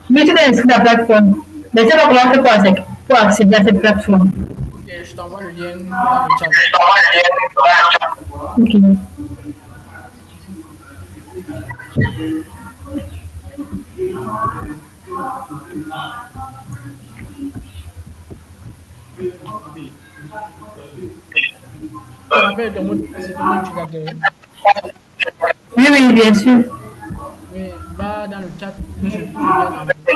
Mais tu t'es inscrit à la plateforme. Mais tu vas comment faire pour accéder à cette plateforme. Ok, je t'envoie le lien dans le chat. Ok. Tu rappelles ton mot de passe et ton utilisateur. Oui, oui, bien sûr. Oui, va dans le chat. Je trouve le lien.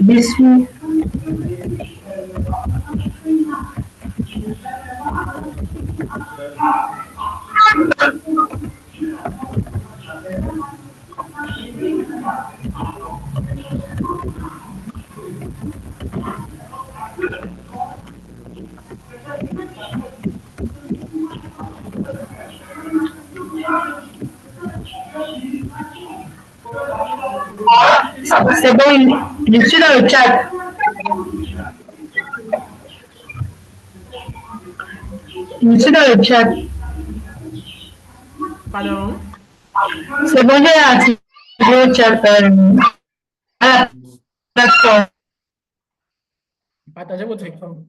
Bien sûr. C'est bon, je suis dans le chat. Je suis dans le chat. Pardon? C'est bon, j'ai activé le chat à la plateforme. Partagez votre écran.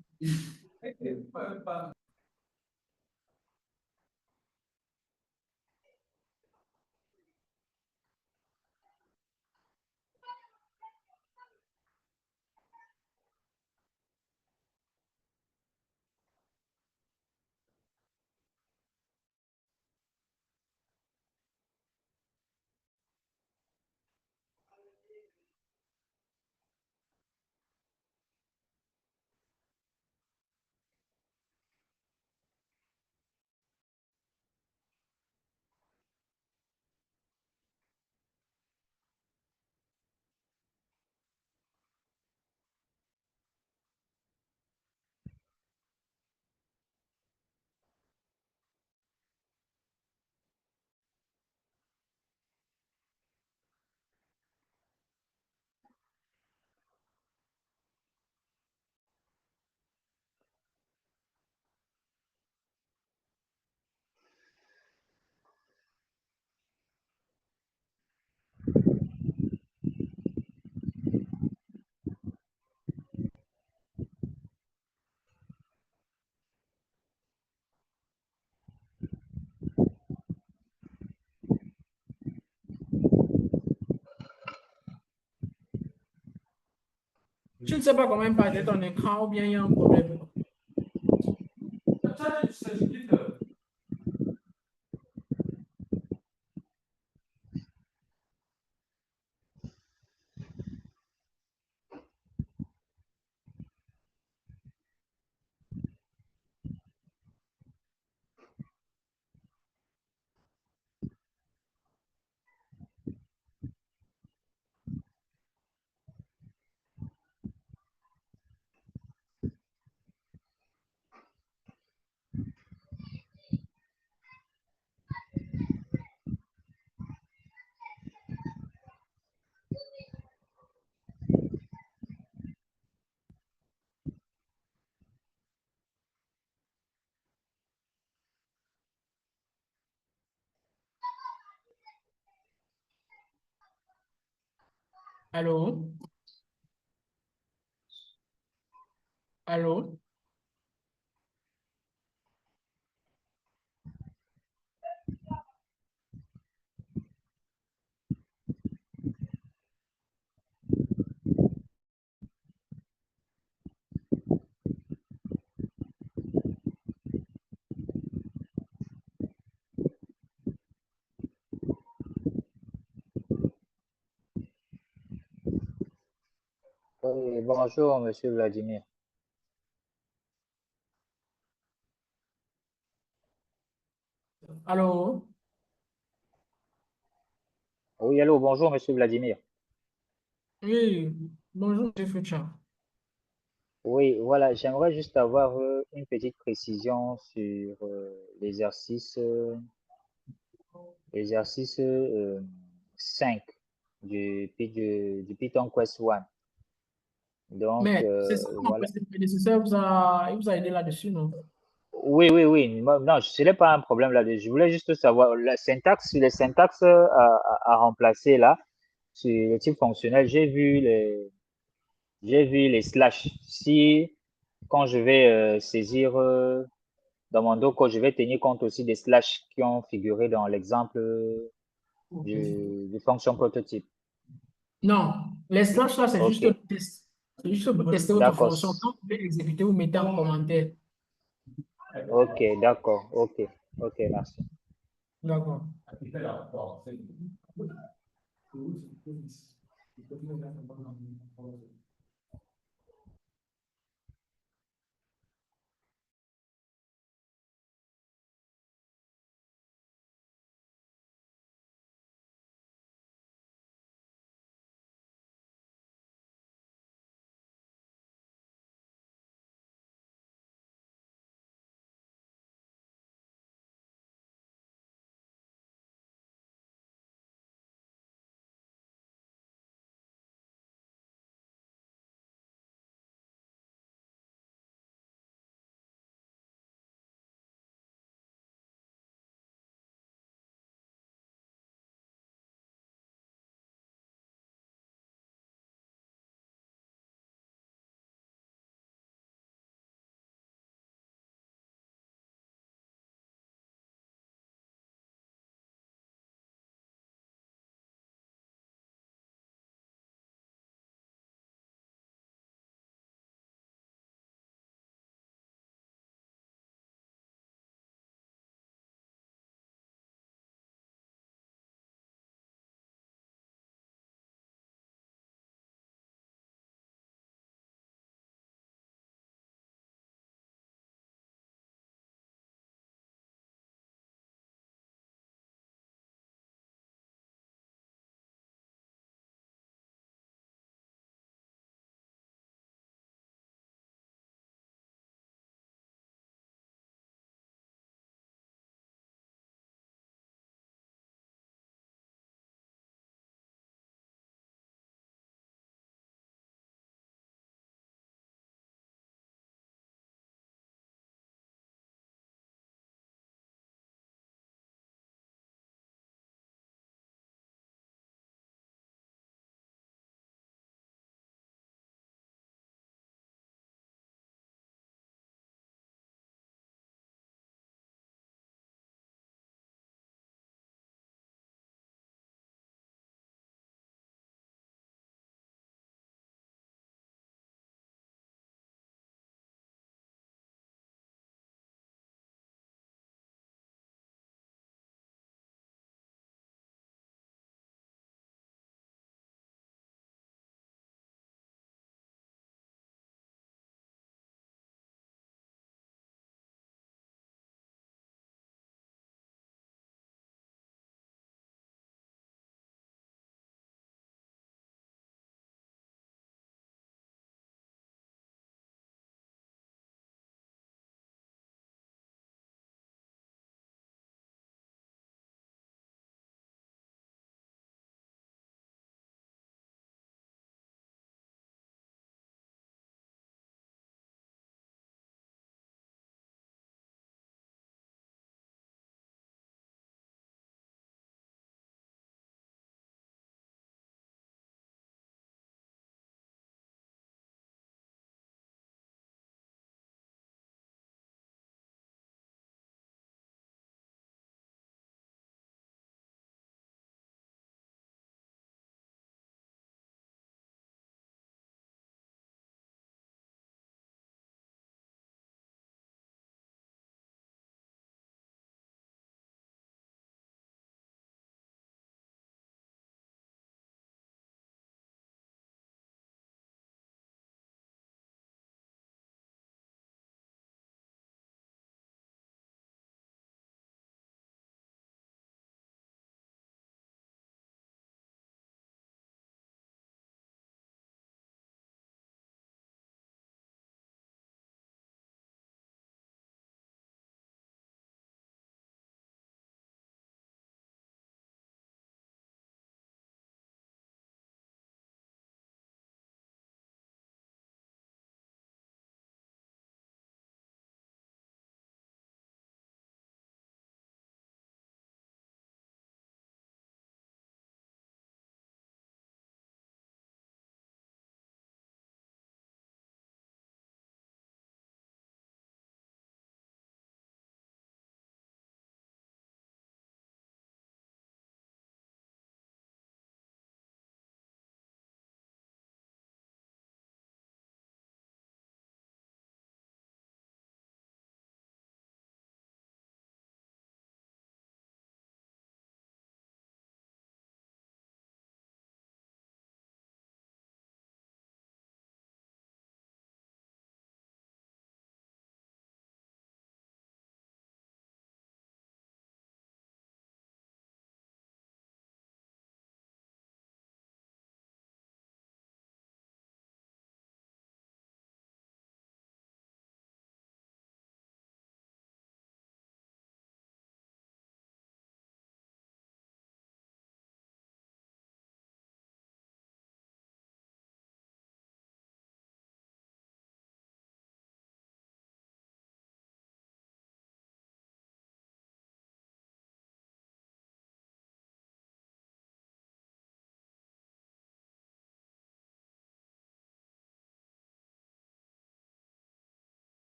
Je ne sais pas comment partager ton écran ou bien il y a un problème. Allô? Allô? Oui, bonjour, Monsieur Vladimir. Allô? Oui, allô, bonjour, Monsieur Vladimir. Oui, bonjour, monsieur Futur. Oui, voilà, j'aimerais juste avoir une petite précision sur l'exercice 5 du Python Quest 1. Donc, Mais c'est ça, mon voilà. prédécesseur il vous a aidé là-dessus, non? Oui, oui, oui. Non, ce n'est pas un problème là. Je voulais juste savoir la syntaxe, les syntaxes à remplacer là, sur le type fonctionnel. J'ai vu les slash. Si, quand je vais saisir dans mon doc, je vais tenir compte aussi des slash qui ont figuré dans l'exemple du fonction prototype. Non, les slash là, c'est juste OK. le test. C'est juste pour tester votre D'accord. fonction. Quand vous voulez exécuter, vous mettez en commentaire. OK, d'accord. OK. OK, merci. D'accord.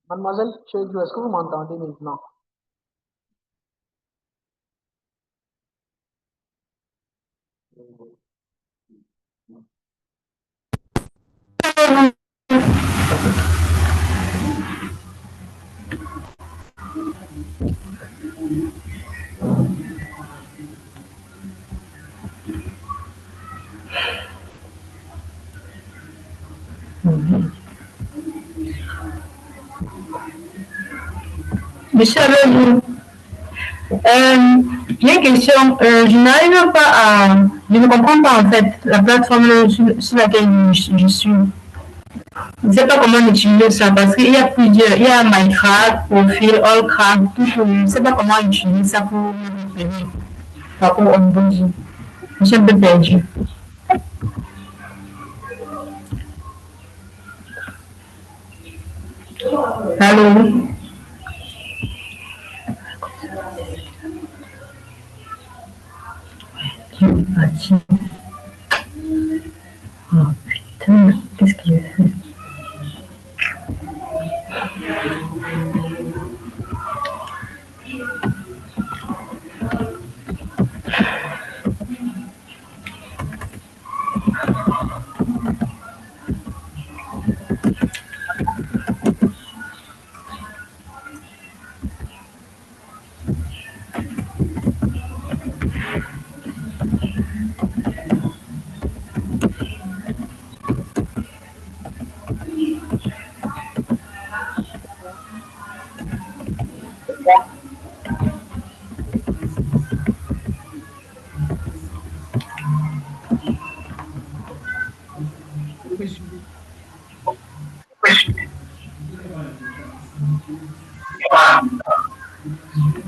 Mademoiselle Cheju, est-ce que vous m'entendez maintenant? Monsieur, avec vous. J'ai une question. Je n'arrive pas à. Je ne comprends pas en fait la plateforme sur laquelle je suis. Je ne sais pas comment utiliser ça parce qu'il y a plusieurs. Il y a Minecraft, Profil, Allcraft, tout. Je ne sais pas comment utiliser ça pour me prévenir par rapport au onboarding. Je suis un peu perdu. Allô? Oh putain, qu'est-ce qu'il a fait?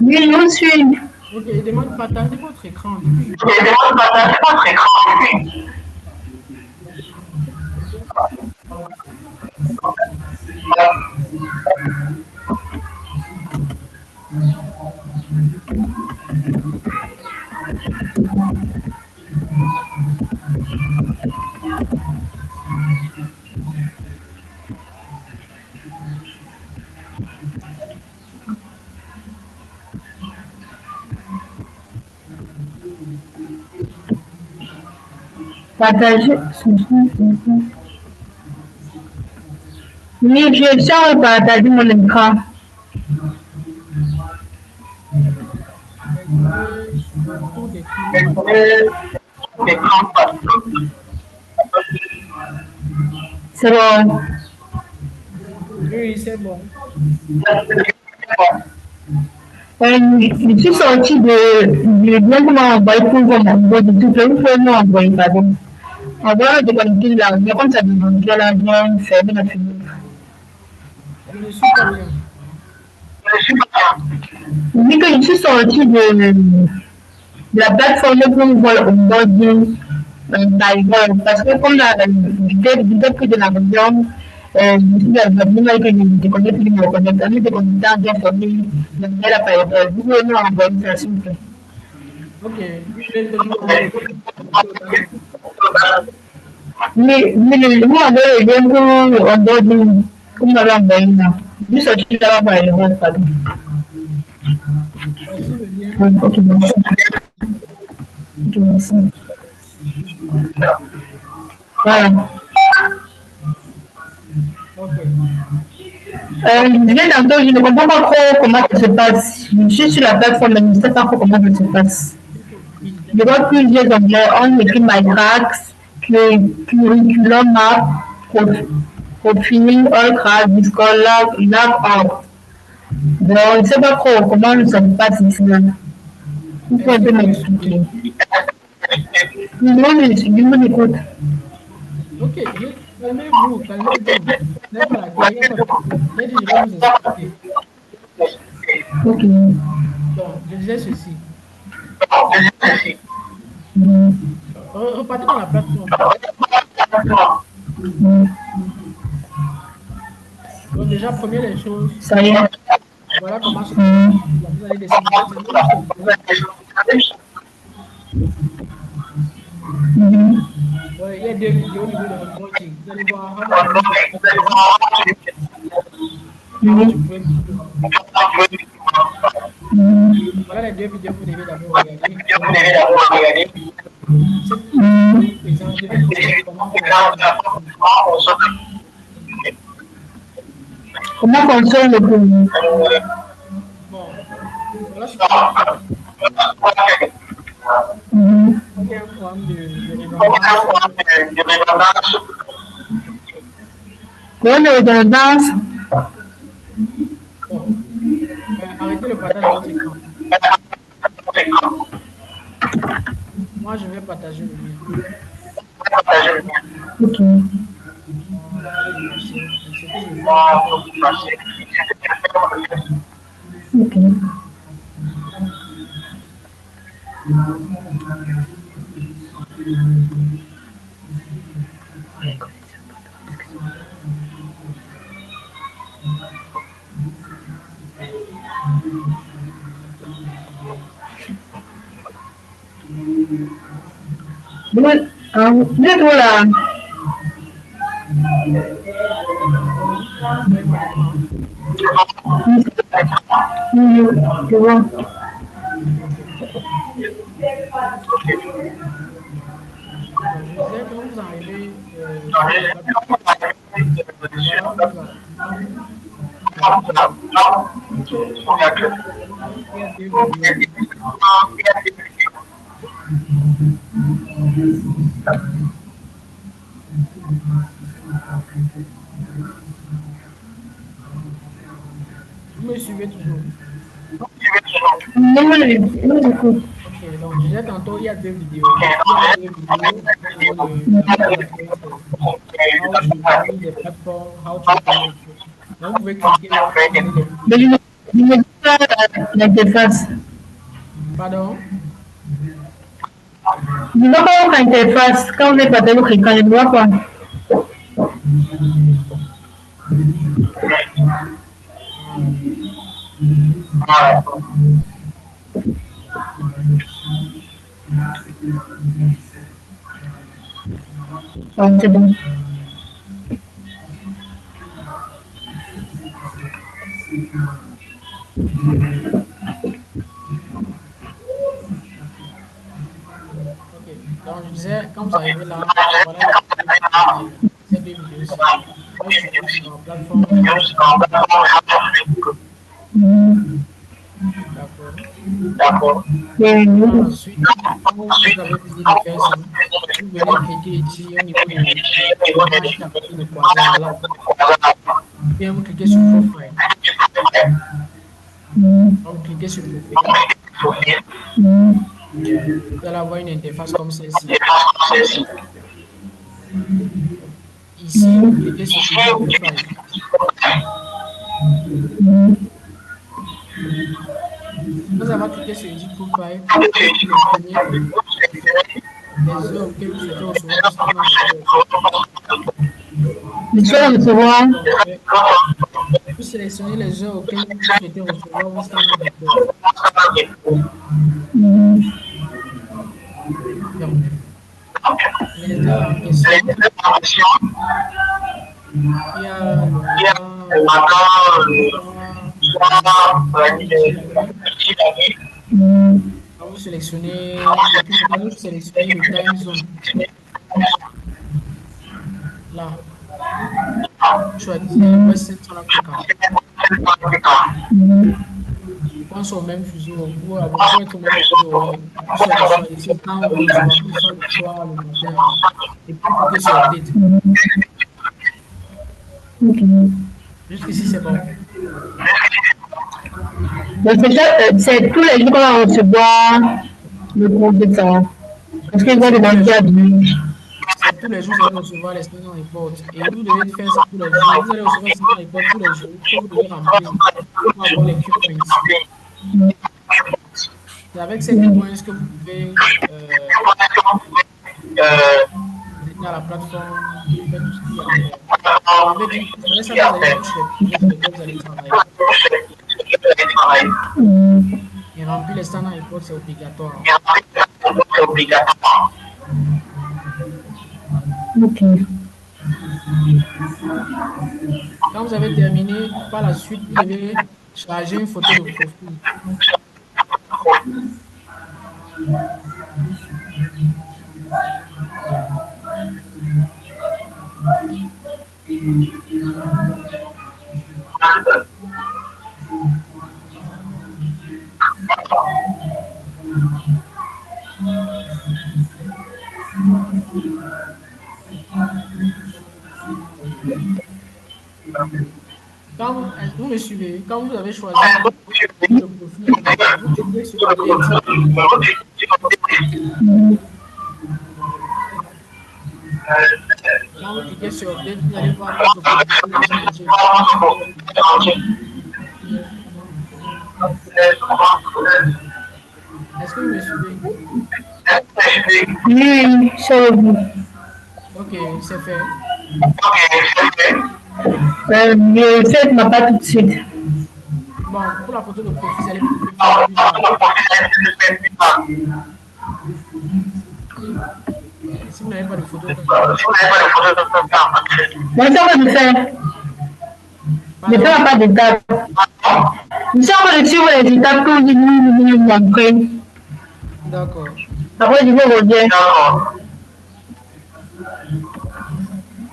Oui, je vous suis. Ok, il demande partager votre écran. Partager. Oui, je suis en train de partager mon écran. C'est bon. Oui, c'est bon. Je suis sortie du lien que m'a envoyé pour m'envoyer de tout le monde m'envoyer, pardon. On va déconnecter là, mais comme ça, je vais la bien fermer la fenêtre. Je ne suis pas bien. Oui, que je suis sortie de la plateforme pour voir le onboarding d'Ivoire, parce que comme j'étais pris de la région, je me suis dit, que je déconnecte, je me reconnecte, je déconnecte, j'ai fermé le nouvel appareil. Vous pouvez nous envoyer ça, s'il vous plaît. Ok, je vais vous envoyer. Mais vous avez le lien pour onboarding, comme vous l'avez envoyé là. Je suis sortie de là par erreur, pardon. Ok, merci. Ok, merci. Voilà. Je viens tantôt, je ne comprends pas trop comment ça se passe. Je suis sur la plateforme, mais je ne sais pas trop comment ça se passe. Je vois plusieurs onglets. On écrit Minecraft, Curriculum Map, Profil, Allcraft, Discord, Lab. Donc, je ne sais pas trop comment ça se passe ici. Vous pouvez un peu m'expliquer. Je vous écoute. Ok, calmez-vous, calmez-vous. N'êtes pas là, j'ai dit, je vais vous expliquer. Ok. Donc, je disais ceci. Repartez dans la plateforme. Donc, déjà, première des choses. Ça y est. Voilà comment se passe. Vous allez décider. Ouais, il y a deux vidéos au niveau de l'onboarding. Vous allez voir. Alors, tu peux Mhm. Voilà les deux vidéos que vous devez d'abord regarder. Cette Mhm. vidéo présente deux vidéos comment Comment fonctionne le produit? Bon, voilà ce qu'on va faire. Mhm. Il y a un programme de redondance. Pour une redondance, Bon, arrêtez le partage de votre écran. Moi, je vais partager le mien. ok. C'est que je vais faire. Ok. Vous êtes où là? Oui, c'est bon. Je disais, quand vous arrivez sur la plateforme, il y a deux vidéos. Vous me suivez toujours. Non, j'écoute. Ok, donc je disais tantôt, il y a deux vidéos. Il y a deux vidéos sur how to use the platform, how to connect. Donc vous pouvez cliquer là. Mais je ne dis pas l'interface. Pardon? Je ne vois pas votre interface. Quand vous êtes partagé votre écran, je ne vois pas. Ah, c'est bon. Ok, donc je disais, quand vous arrivez là, voilà ces deux vidéos. Sur la plateforme. D'accord. Ensuite, quand vous avez fini de faire ça, vous venez cliquer ici au niveau de l'image qui est à côté de croisement là. Puis vous cliquez sur Profile. Donc, cliquez sur Profile. Vous allez avoir une interface comme celle-ci. Ici, vous cliquez sur Profile. Vous avez cliqué sur Edit Profile. Les heures auxquelles vous souhaitez recevoir. Je souhaite recevoir. Vous sélectionnez les heures auxquelles vous souhaitez recevoir vos standards d'accueil. Les heures en question. Il y a le quand vous sélectionnez, vous sélectionnez le time zone. Là, choisissez West Central Africa. Je pense au même fuseau. Vous êtes au même fuseau. Vous choisissez quand vous soit le soir, le matin. Et puis cliquez sur Update. Jusqu'ici, c'est bon. Donc, c'est tous les jours qu'on va recevoir le groupe de ça. Parce qu'ils vont demander à lui. C'est tous les jours, vous allez recevoir les standard reports. Et vous devez faire ça tous les jours. Vous allez recevoir les standard reports tous les jours. Que vous devez remplir pour avoir les Q-points. C'est avec ces Q-points que vous pouvez à la plateforme, faire tout ce qu'il y a à faire. Vous allez travailler. Et remplir les standards reports, c'est obligatoire. Ok. Quand vous avez terminé, par la suite, vous devez charger une photo de profil. Vous me suivez, quand vous avez choisi le profil, vous cliquez sur Update. Quand vous cliquez sur Update, vous allez voir votre profil changé. Est-ce que vous me suivez? Oui, c'est bon. Ok, c'est fait. Je fais ma part tout de suite. Bon, pour la photo de profil, vous allez le faire plus tard. Si vous n'avez pas de photo, Moi, ça va le faire. Je fais ma part de date. Je suis en train de suivre les étapes que vous montrez. D'accord. Après, je vous reviens.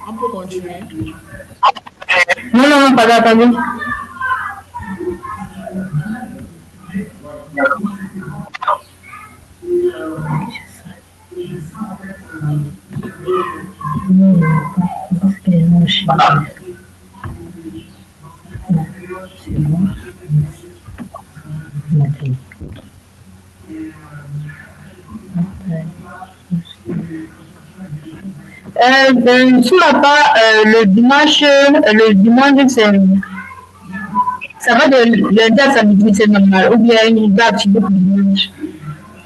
On peut continuer. Non, pas attendez. Sous la part, le dimanche, c'est. Ça va de lundi à samedi, c'est normal. Ou bien une date pour dimanche.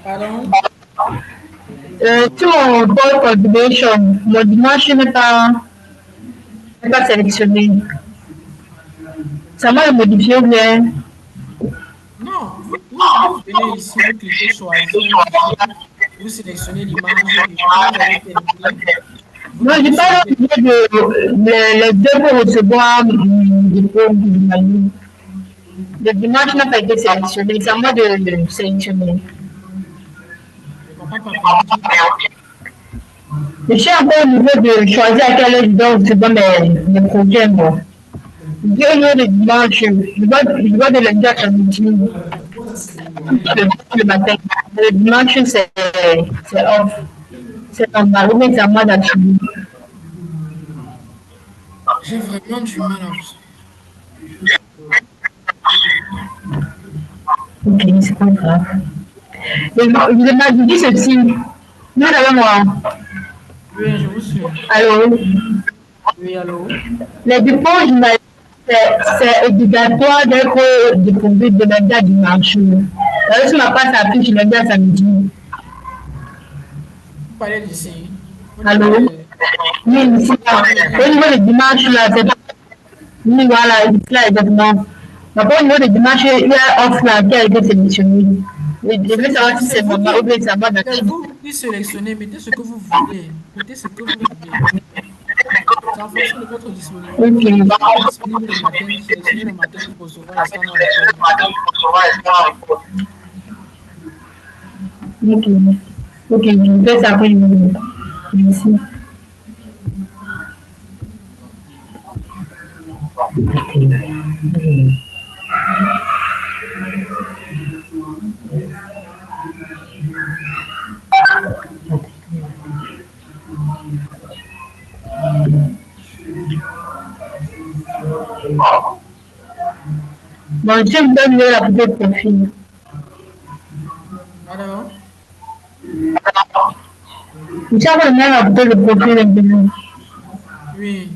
Pardon? Sur mon board configuration, mon dimanche n'est pas sélectionné. Ça m'a modifié ou bien? Non, vous venez ici, vous cliquez choisir, vous sélectionnez l'image, vous avez terminé. Non, je parle de les deux pour recevoir le dimanche n'a pas été sélectionné, c'est à moi de le sélectionner. Je suis encore au niveau de choisir à quelle heure je dois recevoir mes projets. Moi. Deux jours de dimanche, je vois de lundi à samedi, le matin. Le dimanche, c'est off. C'est normal, mais c'est à moi d'assumer. J'ai vraiment du mal à vous. Ok, c'est pas grave. Je m'ai dit ceci. Nous avons moi. Oui, je vous suis. Allô? Oui, allô? Les dépôts journaliers, c'est obligatoire d'être déposé de lundi à dimanche. Sur ma page affiche lundi à samedi. Vous parlez d'ici. Allô? Oui, ici. Au niveau du dimanche, là, c'est pas. Oui, voilà, là, exactement. Au niveau du dimanche, il y a offre là qui a été sélectionné. Je veux savoir si c'est normal ou bien c'est à moi d'activer. Vous qui sélectionnez, mettez ce que vous voulez. Mettez ce que vous voulez. C'est en fonction de votre disponibilité. Ok. Disponible le matin, sélectionnez le matin pour recevoir les standards. Ok, je fais ça après. Merci. Bon, je me donne la photo de profil. Alors? Je suis en train de mettre la photo de profil maintenant. Oui.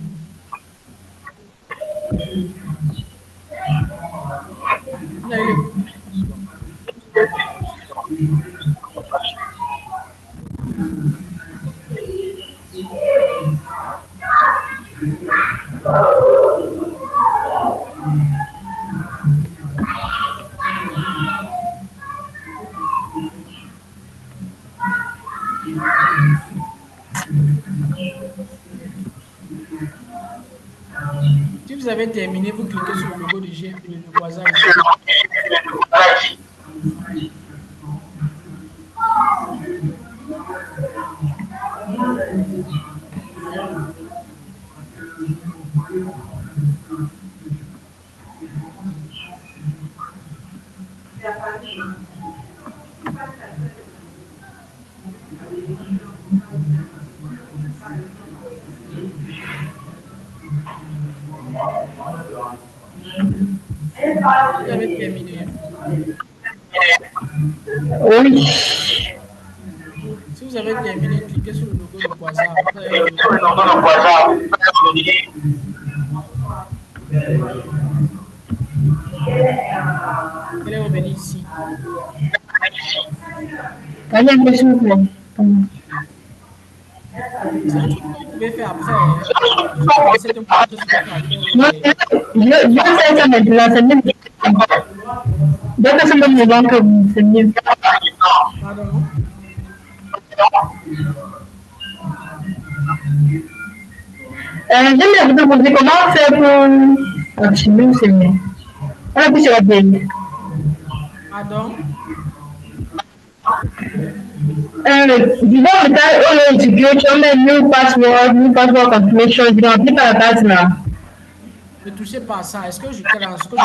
Si vous avez terminé, vous cliquez sur le logo de le Quasar ici. Vous avez terminé. Oui. Si vous avez terminé, cliquez sur le logo de Quasar. Allez revenir ici. Allez, s'il vous plaît. C'est un truc que vous pouvez faire après. Hein. C'est un processus que vous pouvez faire après. Je fais ça maintenant, c'est mieux. Dès que c'est le moment que c'est mieux. Pardon? J'aimerais vous demander comment faire pour activer c'est mieux. On appuie sur la belle. Pardon? Disons que on security, on met new password confirmation, je remplis par la case là. Ne touchez pas à ça. Est-ce que ce que je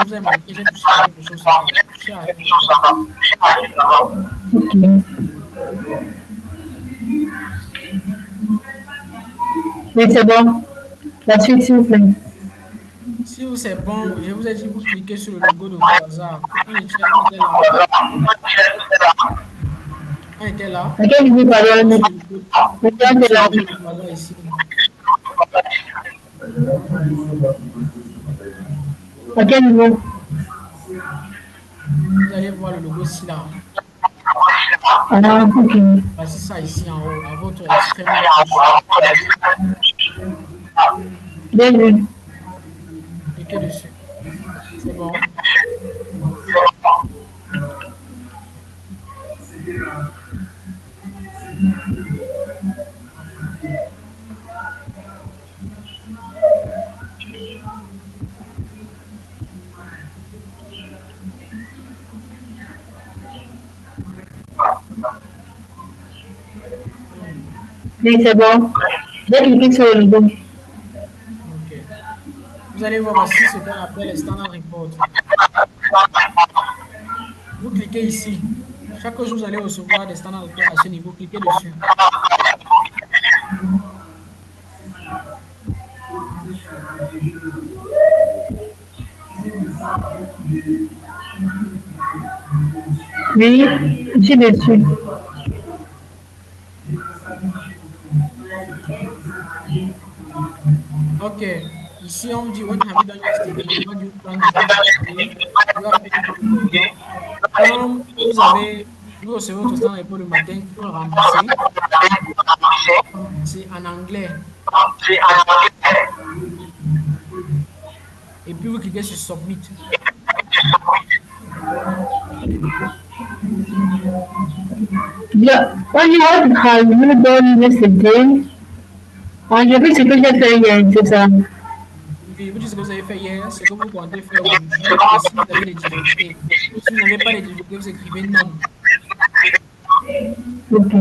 vous ai montré, j'ai touché à quelque chose? Touché à quelque chose. Ok. Mais c'est bon. La suite, s'il vous plaît. Si vous c'est bon, je vous ai dit, vous cliquez sur le logo de Quasar. On était là. À quel niveau parlons-nous? Ici. À quel niveau? Vous allez voir le logo ici là. Ah, ok. Voici ça ici en haut, à votre extrême gauche. Bien vu. Cliquez dessus. C'est bon. Oui, c'est bon. J'ai cliqué sur le logo. Ok. Vous allez voir ici ce qu'on appelle le standard report. Vous cliquez ici. Chaque jour, vous allez recevoir des standard reports à ce niveau. Cliquez dessus. Oui, je suis dessus. Ok. Ici, on dit what have you done yesterday? What do you plan to do today? You have been Comme vous recevez votre standard report le matin, il faut le remplacer. C'est en anglais. Et puis vous cliquez sur Submit. Yeah. What have you done yesterday? J'ai vu ce que j'ai fait hier, c'est ça. Oui, vous dites ce que vous avez fait hier, ce que vous comptez faire aujourd'hui. Et si vous avez des difficultés. Si vous n'avez pas les difficultés, vous écrivez non. Ok.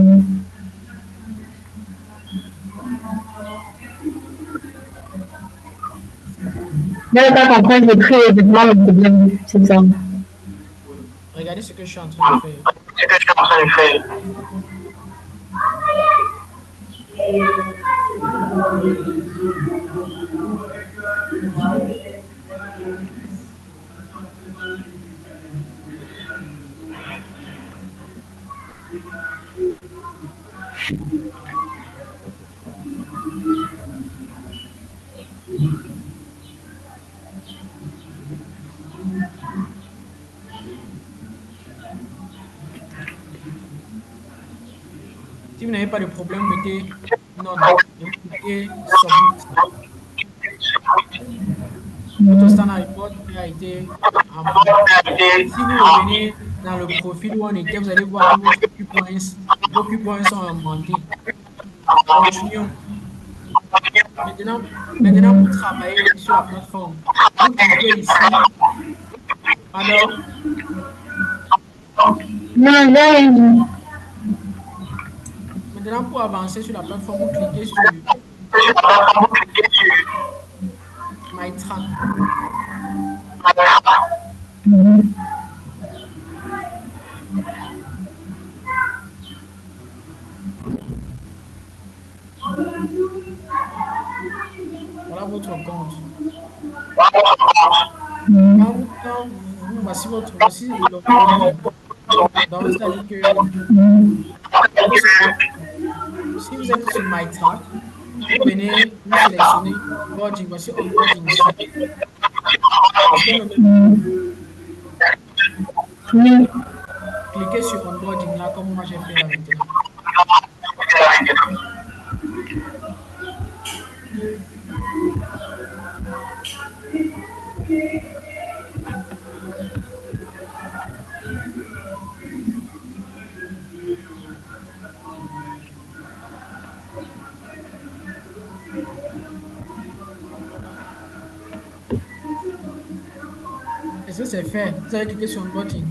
Là, t'as compris, j'ai pris exactement le problème, c'est ça. Regardez ce que je suis en train de faire. Si vous n'avez pas de problème, mettez non et vous cliquez Submit. Votre standard report a été envoyé. Si vous revenez dans le profil où on était, vous allez voir que vos Q-points sont augmentés. Continuons. Maintenant, pour travailler sur la plateforme, vous cliquez ici. Alors, Non, là, maintenant, pour avancer sur la plateforme, vous cliquez sur My Track. Voilà votre compte. Voici le compte. Donc, c'est-à-dire que si vous êtes sur My Track, vous venez, vous sélectionnez onboarding. Voici onboarding ici. Cliquez sur onboarding là, comme moi j'ai fait là maintenant. Est-ce que c'est fait? Vous avez cliqué sur onboarding.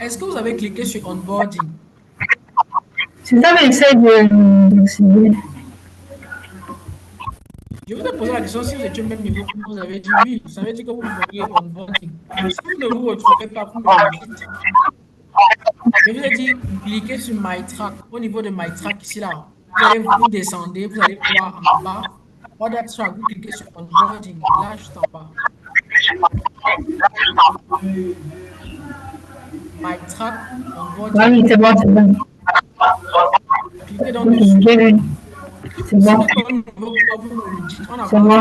Est-ce que vous avez cliqué sur onboarding? c'est ça que j'essaie de. Je vous ai posé la question si vous étiez au même niveau que vous avez dit oui. Ça veut dire que vous voyez onboarding. Si vous ne vous retrouvez pas, vous me le dites. Je vous ai dit, cliquez sur My Track. Au niveau de My Track, ici, là, vous descendez, vous allez voir en bas. Other Track, vous cliquez sur onboarding, là, juste en bas. My Track, onboarding. Oui, c'est bon, c'est bon. Cliquez donc dessus. C'est bon. C'est bon.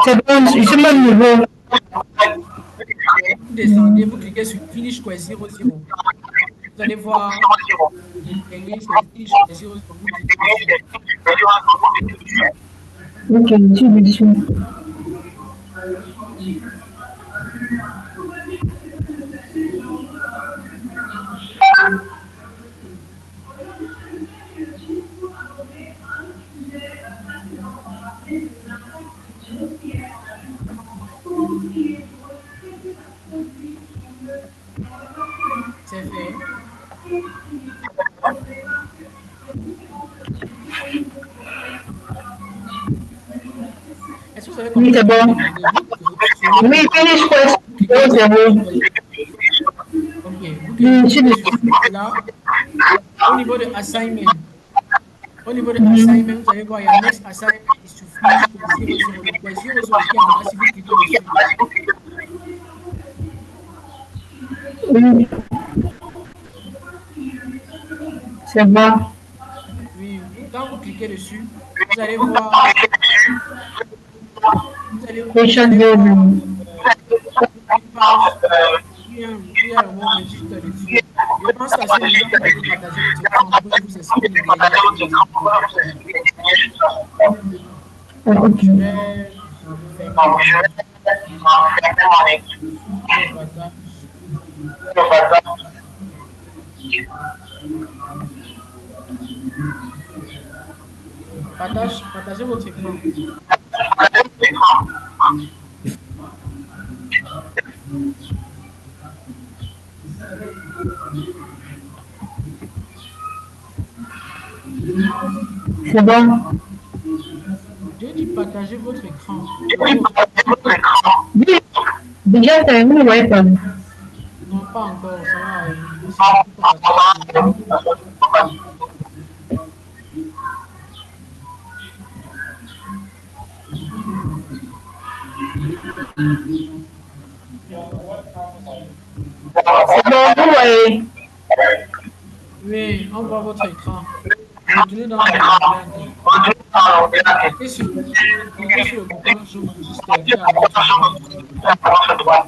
C'est bon, je suis au même niveau. Vous descendez, vous cliquez sur Finish Quest 00. Vous allez voir, Finish Quest 00. Ok, je suis dessus. C'est fait. Est-ce que vous avez Oui, c'est bon. Oui, Finish Quest 00. Ok, vous cliquez là. Au niveau de assignment, vous allez voir, il y a next assignment is to finish with 00. Le 00 qui est en bas, si vous cliquez dessus. Oui. C'est bon. Oui, quand vous cliquez dessus, vous allez voir. Vous allez voir une page. Il y a le mot registre dessus. Je pense qu'à ce moment-là, vous allez partager votre écran pour que je vous explique les Ok. Je vais partagez votre écran. C'est bon. J'ai dit partager votre écran. Oui. Déjà, vous ne voyez pas. Non, pas encore, ça va arriver. C'est bon, vous voyez. Oui, on voit votre écran. Retournez dans le Cliquez sur le bouton sur register qui est à votre droite.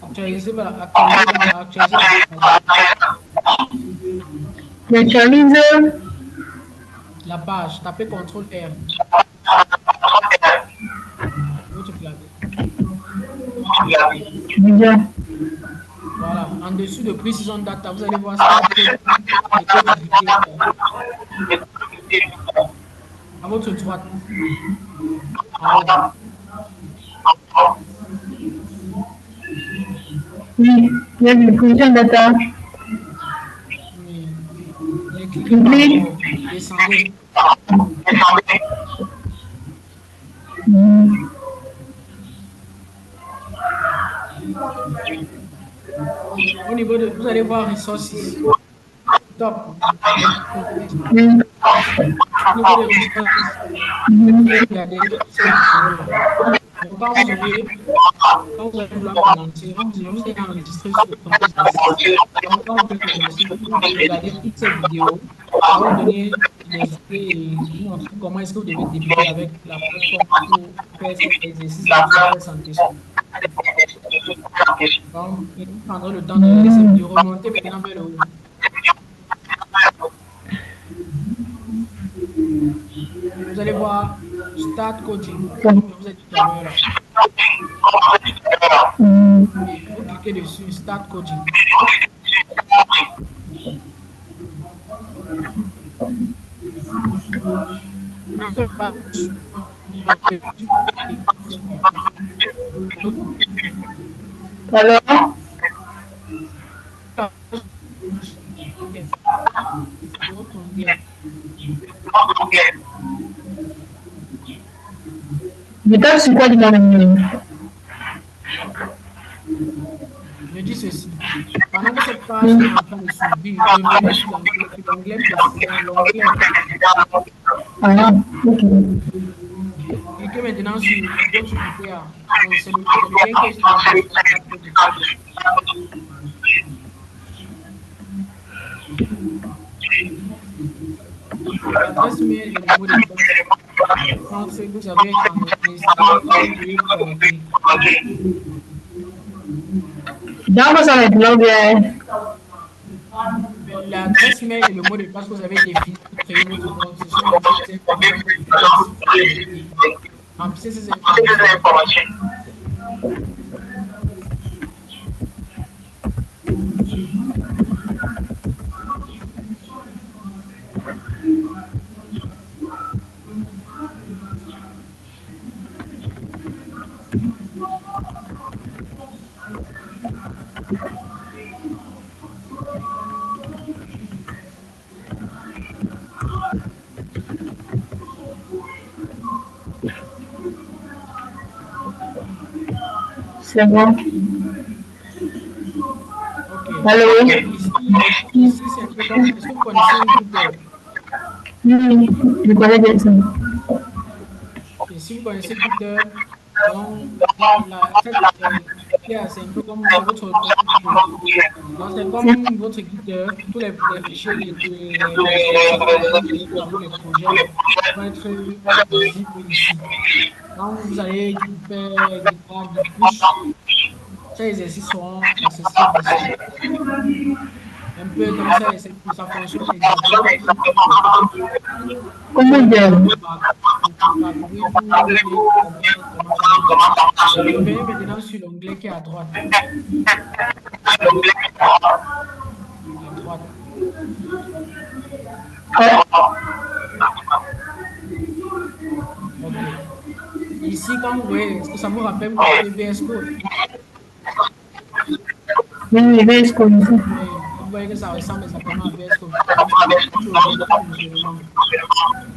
Actualiser la J'actualise la page. Tapez CTRL R. Votre clavier. déjà. Voilà. En dessous de Precision Data, vous allez voir ça. À votre droite. En haut. Oui, il y a une position data. Oui. Et cliquez par en haut. Descendez. Au niveau de, vous allez voir Resources. Top. Au niveau de Resources, regardez. Quand vous allez vouloir commencer, vous allez enregistrer sur le compte. Quand vous regardez toute cette vidéo, ça va vous donner des idées et vous montrer comment est-ce que vous devez débuter avec la plateforme pour faire cet exercice de santé. Donc, vous prendrez le temps de regarder cette vidéo, remonter maintenant vers le haut. Vous allez voir Start Coaching, comme je vous ai dit tout à l'heure. Vous cliquez dessus, Start Coaching. Alors, je tape sur quoi dans le menu? Je dis ceci. Pendant que cette page est en train de s'ouvrir, je vais sur l'onglet précédent, l'onglet. Ah, ok. Cliquez maintenant sur d'autres critères. Donc, c'est le lien que je l'adresse mail et le numéro de téléphone. Quand vous avez enregistré, Dans vos l'onglet. L'adresse mail et le mot de passe que vous avez défini pour créer votre compte, ce sont les remplissez ces informations. C'est bon. Ok. Allô? Ici, c'est un peu comme, est-ce que vous connaissez Google? Oui, je connais bien ça. Et si vous connaissez Google, donc, c'est un peu comme votre donc c'est comme votre guide, tous les fichiers les projets vont être visibles ici. Donc, vous allez faire des tags, des couches. Ces exercices seront accessibles ici. Un peu comme ça, ça fonctionne exactement. Comment dire? Revenez maintenant sur l'onglet qui est à droite. À droite. Ok. Ici, quand vous voyez, est-ce que ça vous rappelle votre VS Code? Oui, VS Code. Vous voyez que ça ressemble exactement à VS Code.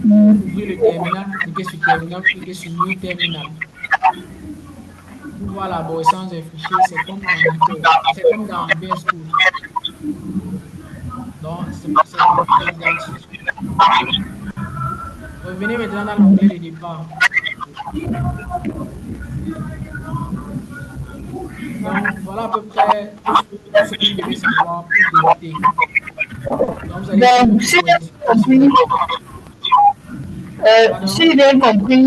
Ouvrez le terminal, cliquez sur terminal, cliquez sur New Terminal. Pour voir l'arborescence des fichiers, c'est comme dans VS Code. Donc, c'est identique. Revenez maintenant dans l'onglet de départ. Donc, voilà à peu près tout ce que vous devez savoir pour débuter. vous allez faire Donc, votre si j'ai choix. compris,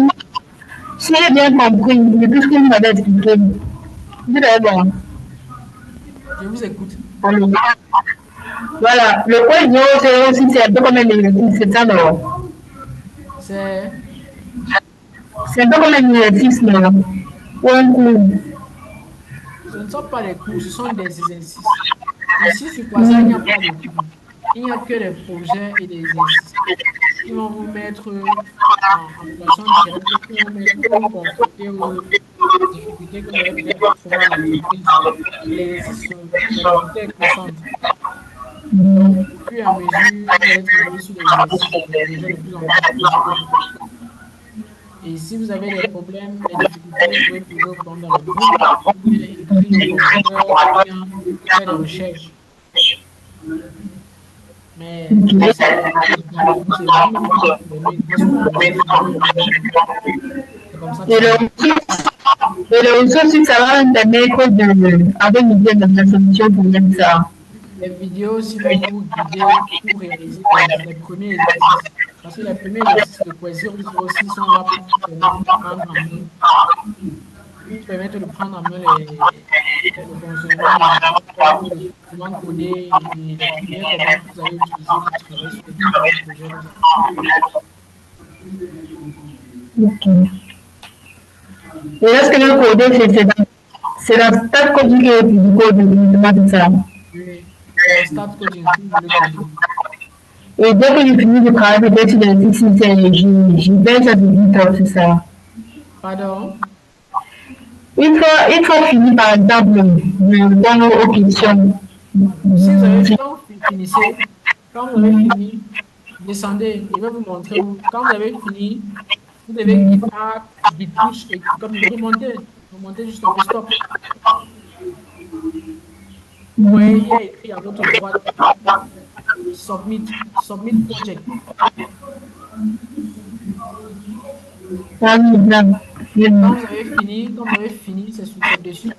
si j'ai bien compris, depuis ce que vous m'avez expliqué, vous avez bon. Je vous écoute. Allô. Voilà, le point 0 aussi, c'est un peu comme un exercice, c'est ça, non? C'est C'est un peu comme un exercice, non? Ou un cours. Ce ne sont pas des cours, ce sont des exercices. Ici, sur quoi ça, il n'y a pas de cours. Il n'y a que des projets et des exercices. Ils vont vous mettre en relation directe, ils vont vous confronter aux difficultés que vous allez peut-être trouver en entreprise. Les exercices sont des constantes. Donc, au fur et à mesure, vous allez travailler sur des exercices, des projets de plus en plus. Et si vous avez des problèmes, des difficultés, vous pouvez poser au plan dans le groupe, vous pouvez écrire au professeur, ou bien faire des recherches. Mais c'est comme ça que Et le ressources, ça va me permettre avec une idée de la solution pour même ça. les vidéos aussi vont vous guider pour réaliser les premiers exercices. Parce que les premiers exercices de poésie aussi sont là pour permettre de prendre en main le fonctionnement, comment coder, et comment vous allez utiliser pour travailler sur les différents projets. Ok. Et lorsque le code, c'est la stade coding qui est du code, de ça. Oui, le start coding, le coding. Et dès que j'ai fini de travailler, peut-être sur les sites, j'y vais, ça de c'est ça. Pardon? Une fois fini, par exemple, je donne aux questions. Si vous avez finissez, quand vous avez fini, descendez, je vais vous montrer où. Quand vous avez fini, vous devez guide touche et comme remontez juste un peu stop. Vous voyez, il y a écrit à votre droite submit project. Quand vous avez fini, c'est dessus.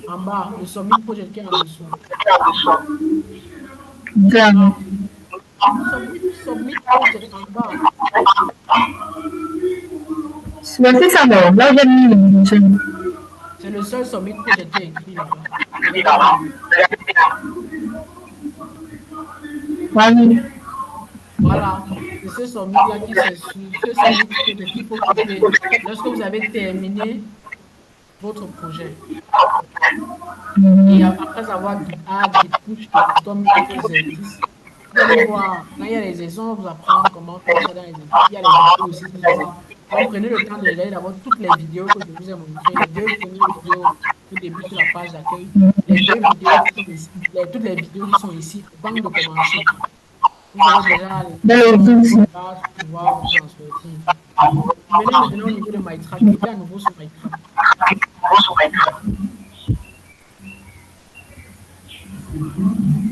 En bas, le submit project qui est en dessous. Submit project en bas. C'est ça, non? Là, j'ai mis c'est le seul submit project qui est écrit là-bas. Voilà, c'est ce submit-là qui c'est ce submit qu'il faut couper lorsque vous avez terminé votre projet. Et après avoir touché comme les exercices, vous allez voir, quand il y a les exercices, on va vous apprendre comment faire ça dans les exercices. Il y a les vidéos aussi. Donc, prenez le temps de regarder d'abord toutes les vidéos que je vous ai montrées, les deux premières vidéos au début sur la page d'accueil, les deux vidéos qui sont ici, toutes les vidéos qui sont ici, avant de commencer. Vous avez déjà les bases pour pouvoir vous en sortir. Maintenant au niveau de MyTrack, je vais à nouveau sur MyTrack.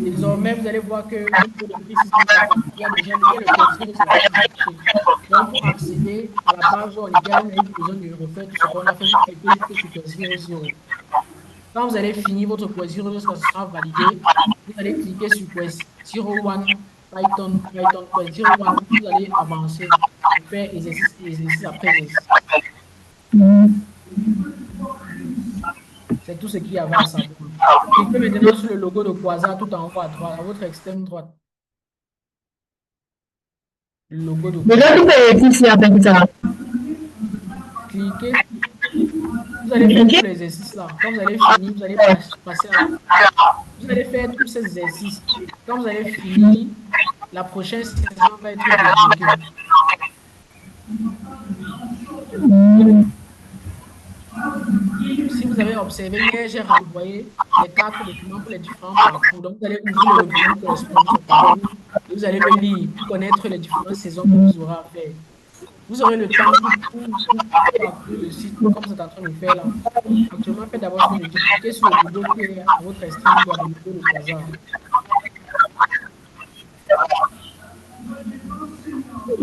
Désormais, vous allez voir que il y a déjà le code donc, pour accéder à la page où on a besoin de refaire tout ce qu'on a fait sur Quest 0. Quand vous allez finir votre Quest 0, lorsque ce sera validé, vous allez cliquer sur Quest 01, Python Quest 01, vous allez avancer et faire exercice après exercice. C'est tout ce qu'il y avait à savoir. Cliquez maintenant sur le logo de Quasar tout en haut à droite, à votre extrême droite. Le logo de Quasar. Cliquez. Vous allez faire tous les exercices là. Quand vous allez finir, vous allez passer à vous allez faire tous ces exercices. Quand vous allez finir, la prochaine saison va être débloquée. Si vous avez observé, hier, j'ai renvoyé les 4 documents pour les différents parcours. Donc, vous allez ouvrir le document correspondant au parcours et vous allez le lire pour connaître les différentes saisons que vous aurez à faire. Vous aurez le temps pour parcourir le site comme vous êtes en train de le faire là. Actuellement, faites d'abord ce que je dis. Cliquez sur le vidéo qui est à votre extrême droite, le vidéo de Quasar.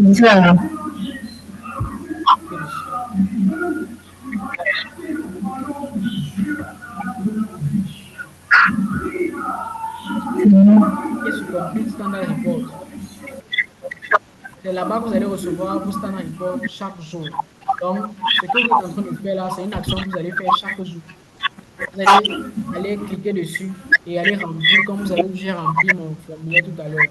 Et sur Complete Standard Report. c'est là-bas que vous allez recevoir vos standard report chaque jour. Donc, ce que vous êtes en train de faire là, c'est une action que vous allez faire chaque jour. Vous allez aller cliquer dessus et aller remplir comme vous avez déjà rempli mon formulaire tout à l'heure.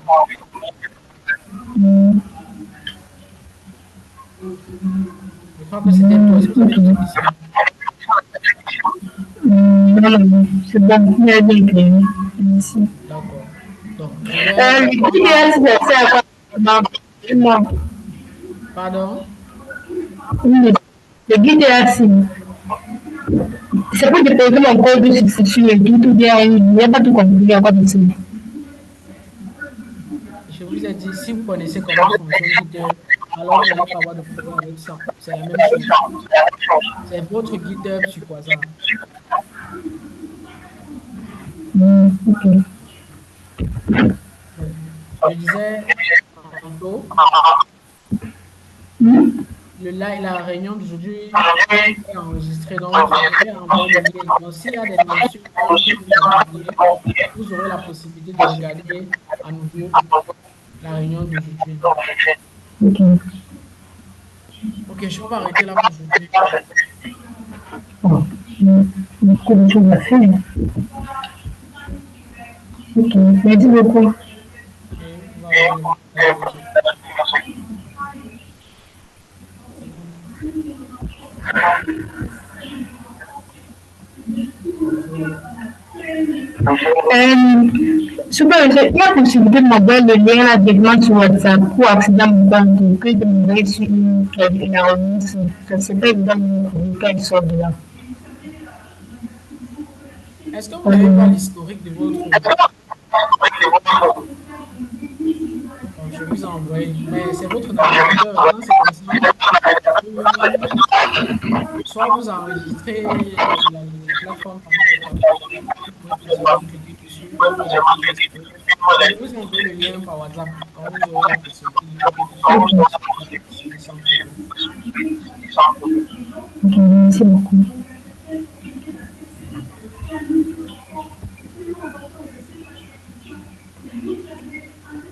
Je crois que c'était tout. Est-ce que vous avez d'autres questions? Non, c'est bon, il y a bien créé. Merci. D'accord. Donc, Le guide c'est à quoi? Non. Pardon? Oui, le guide c'est pour déposer mon code de substitution et tout bien, il n'y a pas tout compris à quoi de ça. Je vous ai dit, si vous connaissez comment fonctionne GitHub, alors vous n'allez pas avoir de problème avec ça. C'est la même chose. C'est votre GitHub sur Quasar. Ok. Je disais tantôt, la réunion d'aujourd'hui est enregistrée, donc vous allez envoyer le lien. Donc, s'il y a des notions que vous aurez la possibilité de regarder à nouveau la réunion d'aujourd'hui. Ok, je peux arrêter là pour aujourd'hui. Beaucoup de choses à faire. Ok, merci beaucoup. Super, il y a possibilité de m'envoyer le lien là directement sur WhatsApp pour accéder à mon banque que de m'envoyer sur une remise. C'est pas évident de quand il sort de là. Est-ce que vous n'avez pas l'historique de votre... Je vous ai envoyé, mais c'est votre navigateur, hein, c'est comme ça. Soit vous enregistrez la plateforme je vous envoie le lien par WhatsApp quand vous aurez la possibilité. Merci beaucoup.